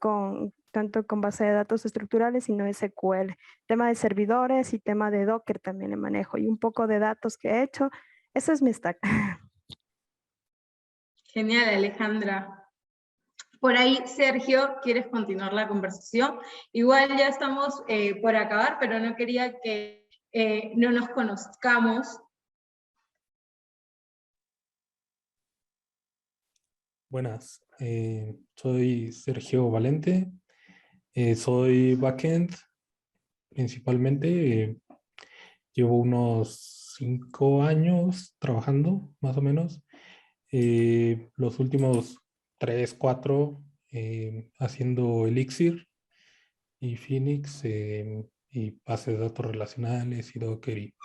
tanto con base de datos estructurales y no SQL. Tema de servidores y tema de Docker también le manejo y un poco de datos que he hecho. Eso es mi stack. Genial, Alejandra. Por ahí, Sergio, ¿quieres continuar la conversación? Igual ya estamos por acabar, pero no quería que no nos conozcamos. Buenas, soy Sergio Valente, soy backend principalmente, llevo unos 5 años trabajando más o menos, los últimos 3, 4 haciendo Elixir y Phoenix y bases de datos relacionales y Docker y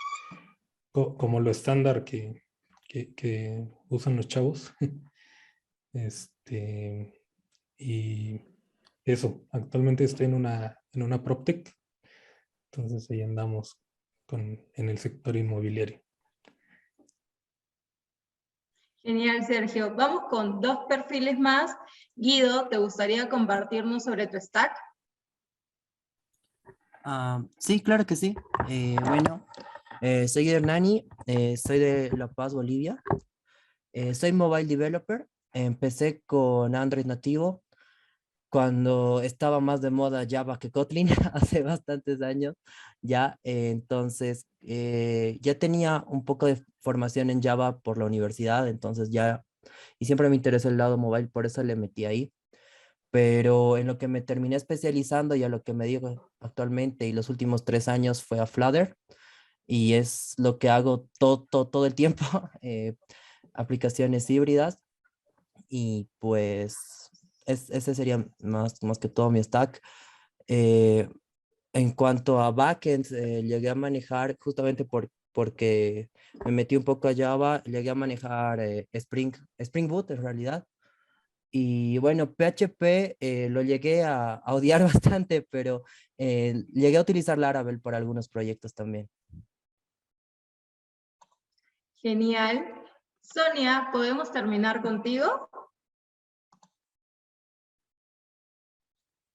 como lo estándar que usan los chavos. Y eso, actualmente estoy en una PropTech, entonces ahí andamos en el sector inmobiliario. Genial, Sergio. Vamos con 2 perfiles más. Guido, ¿te gustaría compartirnos sobre tu stack? Sí, claro que sí. Bueno, soy Hernani, soy de La Paz, Bolivia. Soy mobile developer. Empecé con Android nativo cuando estaba más de moda Java que Kotlin, hace bastantes años ya. Entonces, ya tenía un poco de formación en Java por la universidad, entonces ya, y siempre me interesó el lado mobile, por eso le metí ahí. Pero en lo que me terminé especializando y a lo que me digo actualmente y los últimos 3 años fue a Flutter. y es lo que hago todo el tiempo, aplicaciones híbridas, y pues ese sería más que todo mi stack. Eh, en cuanto a backends, llegué a manejar justamente porque me metí un poco a Java, llegué a manejar Spring Boot en realidad. Y bueno, PHP lo llegué a odiar bastante, pero llegué a utilizar Laravel para algunos proyectos también. Genial. Sonia, ¿podemos terminar contigo?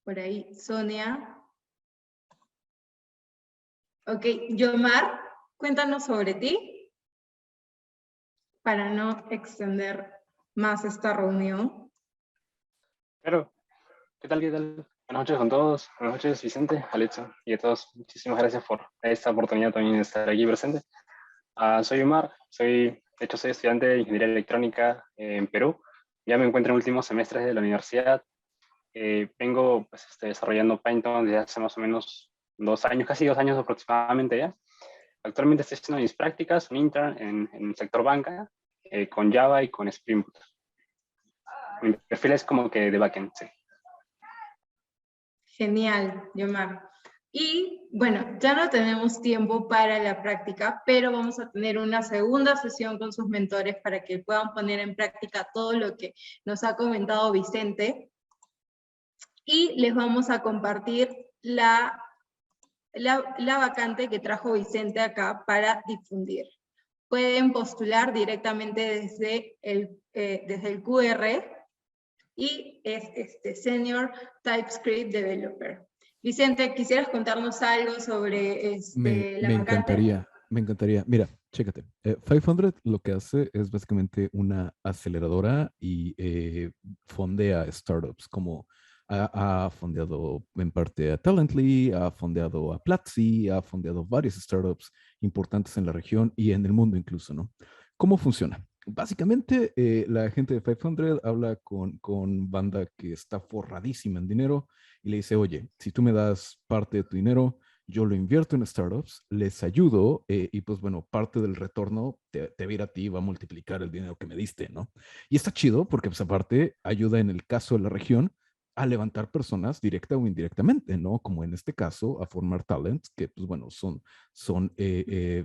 Por ahí, Sonia. Ok, Yomar, cuéntanos sobre ti, para no extender más esta reunión. Claro, ¿qué tal? ¿Qué tal? Buenas noches con todos. Buenas noches, Vicente, Alexa y a todos. Muchísimas gracias por esta oportunidad también de estar aquí presente. Soy Omar, de hecho soy estudiante de Ingeniería Electrónica en Perú. Ya me encuentro en últimos semestres de la universidad. Vengo pues, desarrollando Python desde hace más o menos 2 años, casi 2 años aproximadamente ya. Actualmente estoy haciendo mis prácticas, un intern en el sector banca, con Java y con Spring Boot. Mi perfil es como que de backend, sí. Genial, Yomar. Y bueno, ya no tenemos tiempo para la práctica, pero vamos a tener una segunda sesión con sus mentores para que puedan poner en práctica todo lo que nos ha comentado Vicente. Y les vamos a compartir la vacante que trajo Vicente acá para difundir. Pueden postular directamente desde el QR y es Senior TypeScript Developer. Vicente, ¿quisieras contarnos algo sobre la vacante? Me encantaría. Mira, chécate. 500 lo que hace es básicamente una aceleradora y fondea startups, como ha fondeado en parte a Talently, ha fondeado a Platzi, ha fondeado varias startups importantes en la región y en el mundo incluso, ¿no? ¿Cómo funciona? Básicamente, la gente de 500 habla con banda que está forradísima en dinero y le dice, oye, si tú me das parte de tu dinero, yo lo invierto en startups, les ayudo y pues bueno, parte del retorno te va a ir a ti, va a multiplicar el dinero que me diste, ¿no? Y está chido porque pues aparte ayuda en el caso de la región a levantar personas directa o indirectamente, ¿no? Como en este caso, a formar talents, que pues bueno, son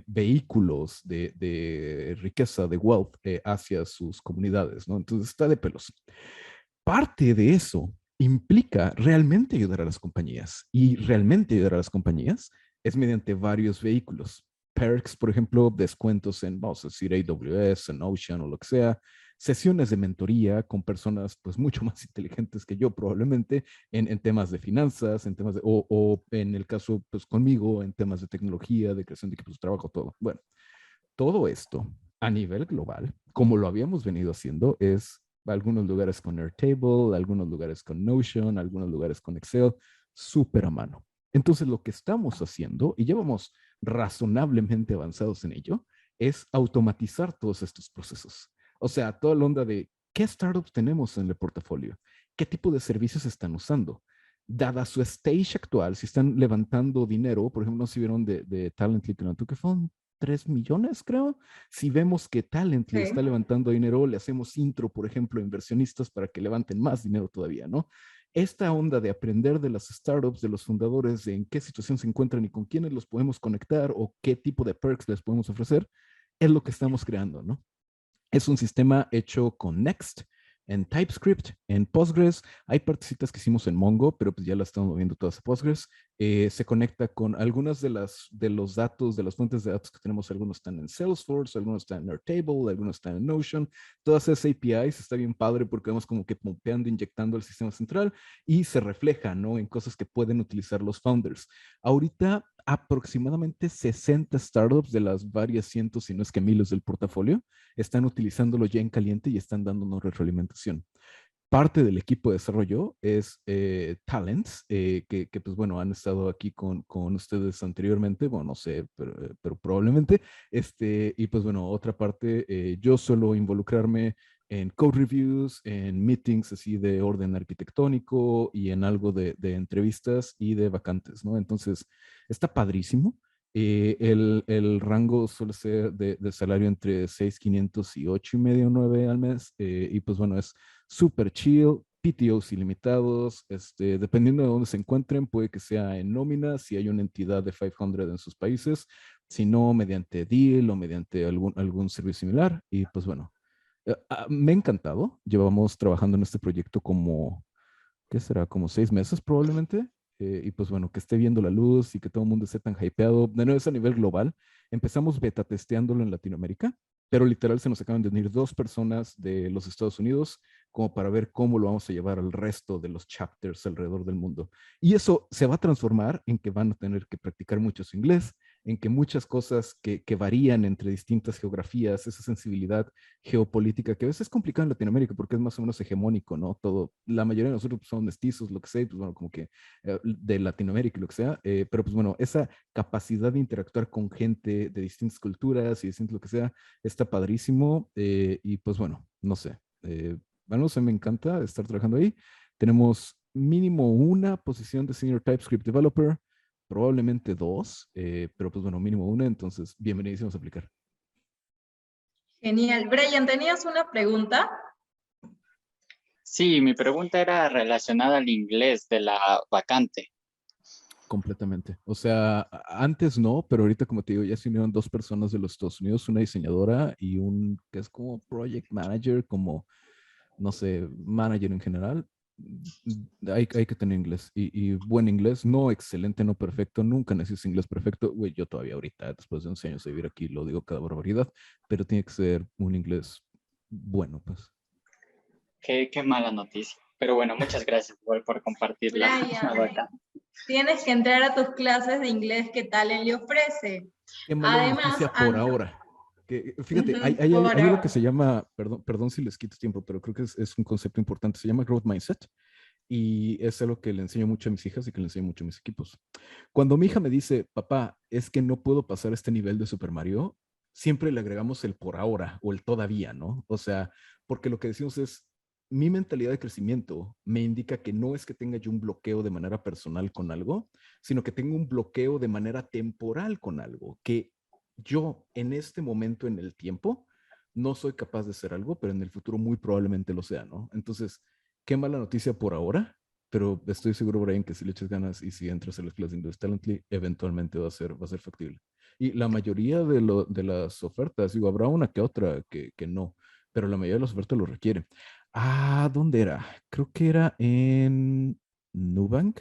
vehículos de riqueza, de wealth hacia sus comunidades, ¿no? Entonces está de pelos. Parte de eso implica realmente ayudar a las compañías y realmente ayudar a las compañías es mediante varios vehículos. Perks, por ejemplo, descuentos en, vamos a decir, AWS, en Ocean o lo que sea, sesiones de mentoría con personas pues mucho más inteligentes que yo probablemente en temas de finanzas, en temas de, o en el caso pues conmigo, en temas de tecnología, de creación de equipos de trabajo, todo. Bueno, todo esto a nivel global, como lo habíamos venido haciendo, es algunos lugares con Airtable, algunos lugares con Notion, algunos lugares con Excel, súper a mano. Entonces, lo que estamos haciendo, y llevamos razonablemente avanzados en ello, es automatizar todos estos procesos. O sea, toda la onda de qué startups tenemos en el portafolio, qué tipo de servicios están usando. Dada su stage actual, si están levantando dinero, por ejemplo, no se vieron de Talently, que fueron 3 millones, creo. Si vemos que Talently Sí. está levantando dinero, le hacemos intro, por ejemplo, a inversionistas para que levanten más dinero todavía, ¿no? Esta onda de aprender de las startups, de los fundadores, de en qué situación se encuentran y con quiénes los podemos conectar o qué tipo de perks les podemos ofrecer, es lo que estamos creando, ¿no? Es un sistema hecho con Next, en TypeScript, en Postgres. Hay partecitas que hicimos en Mongo, pero pues ya la estamos moviendo todas a Postgres. Se conecta con algunas de los datos, de las fuentes de datos que tenemos. Algunos están en Salesforce, algunos están en Airtable, algunos están en Notion. Todas esas APIs está bien padre porque vamos como que pompeando, inyectando al sistema central y se refleja, ¿no? En cosas que pueden utilizar los founders. Ahorita aproximadamente 60 startups de las varias cientos, si no es que miles del portafolio, están utilizándolo ya en caliente y están dándonos retroalimentación. Parte del equipo de desarrollo es Talents, que, pues bueno, han estado aquí con ustedes anteriormente, bueno, no sé, pero probablemente, y pues bueno, otra parte, yo suelo involucrarme en code reviews, en meetings así de orden arquitectónico y en algo de entrevistas y de vacantes, ¿no? Entonces, está padrísimo. El rango suele ser de salario entre 6,500 y 8,5 o 9 al mes. Y pues bueno, es súper chill, PTOs ilimitados, dependiendo de dónde se encuentren, puede que sea en nómina, si hay una entidad de 500 en sus países, si no, mediante deal o mediante algún servicio similar. Y pues bueno, me ha encantado. Llevamos trabajando en este proyecto como, ¿qué será? Como 6 meses probablemente. Y pues bueno, que esté viendo la luz y que todo el mundo esté tan hypeado. De nuevo, es a nivel global. Empezamos beta testeándolo en Latinoamérica, pero literal se nos acaban de unir 2 personas de los Estados Unidos como para ver cómo lo vamos a llevar al resto de los chapters alrededor del mundo. Y eso se va a transformar en que van a tener que practicar mucho su inglés, en que muchas cosas que varían entre distintas geografías, esa sensibilidad geopolítica que a veces es complicada en Latinoamérica porque es más o menos hegemónico, ¿no? Todo, la mayoría de nosotros son mestizos, lo que sea, pues bueno, como que de Latinoamérica y lo que sea, pero pues bueno, esa capacidad de interactuar con gente de distintas culturas y distintos lo que sea, está padrísimo. Y pues bueno, no sé, bueno, se me encanta estar trabajando ahí. Tenemos mínimo una posición de Senior TypeScript Developer, probablemente 2, pero pues bueno, mínimo una, entonces bienvenidísimos a aplicar. Genial. Brian, ¿tenías una pregunta? Sí, mi pregunta era relacionada al inglés de la vacante. Completamente. O sea, antes no, pero ahorita, como te digo, ya se unieron 2 personas de los Estados Unidos, una diseñadora y un que es como project manager, como, no sé, manager en general. Hay que tener inglés y buen inglés, no excelente, no perfecto, nunca necesitas inglés perfecto. Güey, yo todavía ahorita, después de 11 años de vivir aquí, lo digo cada barbaridad, pero tiene que ser un inglés bueno, pues. Qué mala noticia. Pero bueno, muchas gracias igual por compartir la Brian, vacante. tienes que entrar a tus clases de inglés que Talent le ofrece. Qué mala Además, noticia por ahora. Que, fíjate, hay por algo que ahora. se llama, perdón si les quito tiempo, pero creo que es un concepto importante, se llama Growth Mindset y es algo que le enseño mucho a mis hijas y que le enseño mucho a mis equipos. Cuando mi hija me dice, papá, es que no puedo pasar este nivel de Super Mario, siempre le agregamos el por ahora o el todavía, ¿no? O sea, porque lo que decimos es, mi mentalidad de crecimiento me indica que no es que tenga yo un bloqueo de manera personal con algo, sino que tengo un bloqueo de manera temporal con algo, que yo en este momento en el tiempo no soy capaz de hacer algo, pero en el futuro muy probablemente lo sea, ¿no? Entonces, qué mala noticia por ahora, pero estoy seguro, Brian, que si le echas ganas y si entras a las clases de Inglés Talently, eventualmente va a ser factible. Y la mayoría de las ofertas, digo, habrá una que otra que no, pero la mayoría de las ofertas lo requieren. Ah, ¿dónde era? Creo que era en Nubank,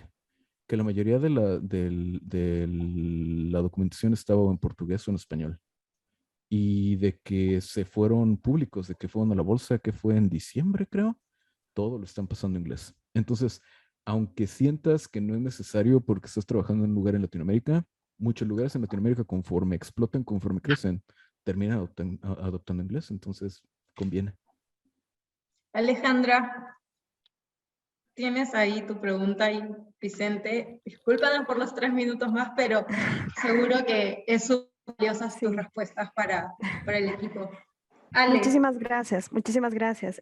que la mayoría de la documentación estaba en portugués o en español. Y de que se fueron públicos, de que fueron a la bolsa, que fue en diciembre, creo, todo lo están pasando en inglés. Entonces, aunque sientas que no es necesario porque estás trabajando en un lugar en Latinoamérica, muchos lugares en Latinoamérica, conforme explotan, conforme crecen, terminan adoptando inglés. Entonces, conviene. Alejandra, tienes ahí tu pregunta y Vicente, discúlpanos por los 3 minutos más, pero seguro que es súper valiosas tus respuestas para el equipo. Ale. Muchísimas gracias, muchísimas gracias.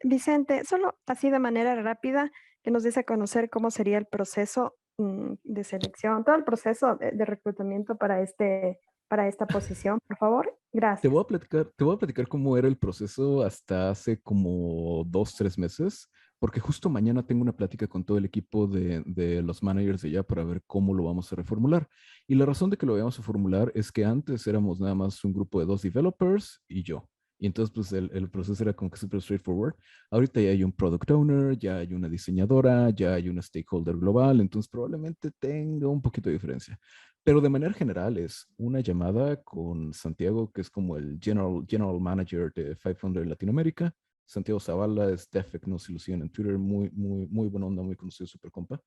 Vicente, solo así de manera rápida, que nos des a conocer cómo sería el proceso de selección, todo el proceso de reclutamiento para esta posición, por favor. Gracias. Te voy a platicar cómo era el proceso hasta hace como 2, 3 meses, porque justo mañana tengo una plática con todo el equipo de los managers de allá para ver cómo lo vamos a reformular. Y la razón de que lo vayamos a formular es que antes éramos nada más un grupo de 2 developers y yo. Y entonces, pues el proceso era como que súper straightforward. Ahorita ya hay un product owner, ya hay una diseñadora, ya hay una stakeholder global, entonces probablemente tenga un poquito de diferencia. Pero de manera general es una llamada con Santiago, que es como el general manager de 500 Latinoamérica. Santiago Zavala es Defect, no se ilusiona en Twitter, muy, muy, muy buena onda, muy conocido, super compa.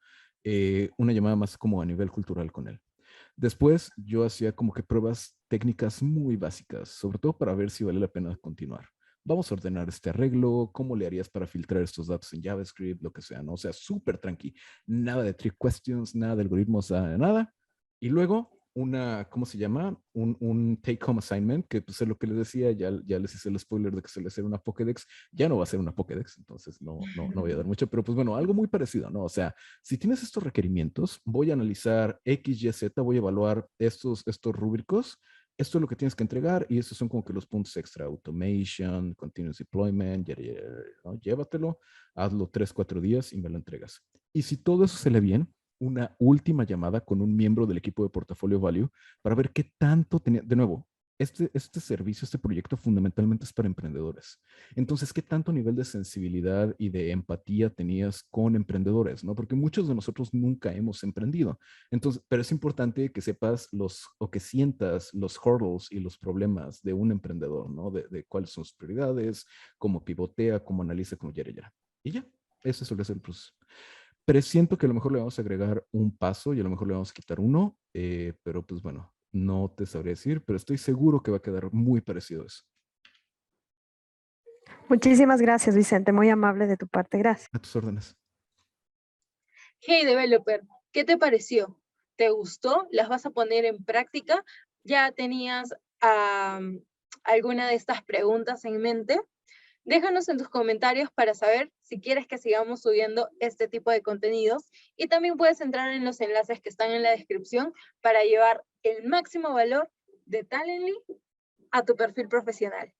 Una llamada más como a nivel cultural con él. Después yo hacía como que pruebas técnicas muy básicas, sobre todo para ver si vale la pena continuar. Vamos a ordenar este arreglo, ¿cómo le harías para filtrar estos datos en JavaScript, lo que sea, ¿no? O sea, súper tranqui, nada de trick questions, nada de algoritmos, nada. Y luego ¿cómo se llama? Un take-home assignment, que pues es lo que les decía, ya les hice el spoiler de que se les hace una Pokédex, ya no va a ser una Pokédex, entonces no voy a dar mucho, pero pues bueno, algo muy parecido, ¿no? O sea, si tienes estos requerimientos, voy a analizar X, Y, Z, voy a evaluar estos rúbricos, esto es lo que tienes que entregar y estos son como que los puntos extra, automation, continuous deployment, ¿no? Llévatelo, hazlo 3, 4 días y me lo entregas. Y si todo eso sale bien, una última llamada con un miembro del equipo de Portfolio Value para ver qué tanto tenía, de nuevo, este servicio, este proyecto fundamentalmente es para emprendedores. Entonces, ¿qué tanto nivel de sensibilidad y de empatía tenías con emprendedores? ¿No? Porque muchos de nosotros nunca hemos emprendido. Entonces, pero es importante que sepas o que sientas los hurdles y los problemas de un emprendedor, ¿no? De cuáles son sus prioridades, cómo pivotea, cómo analiza, cómo ya. Y ya, ese suele ser el proceso. Presiento que a lo mejor le vamos a agregar un paso y a lo mejor le vamos a quitar uno, pero pues bueno, no te sabría decir, pero estoy seguro que va a quedar muy parecido a eso. Muchísimas gracias, Vicente. Muy amable de tu parte. Gracias. A tus órdenes. Hey, developer, ¿qué te pareció? ¿Te gustó? ¿Las vas a poner en práctica? ¿Ya tenías alguna de estas preguntas en mente? Déjanos en tus comentarios para saber si quieres que sigamos subiendo este tipo de contenidos y también puedes entrar en los enlaces que están en la descripción para llevar el máximo valor de Talently a tu perfil profesional.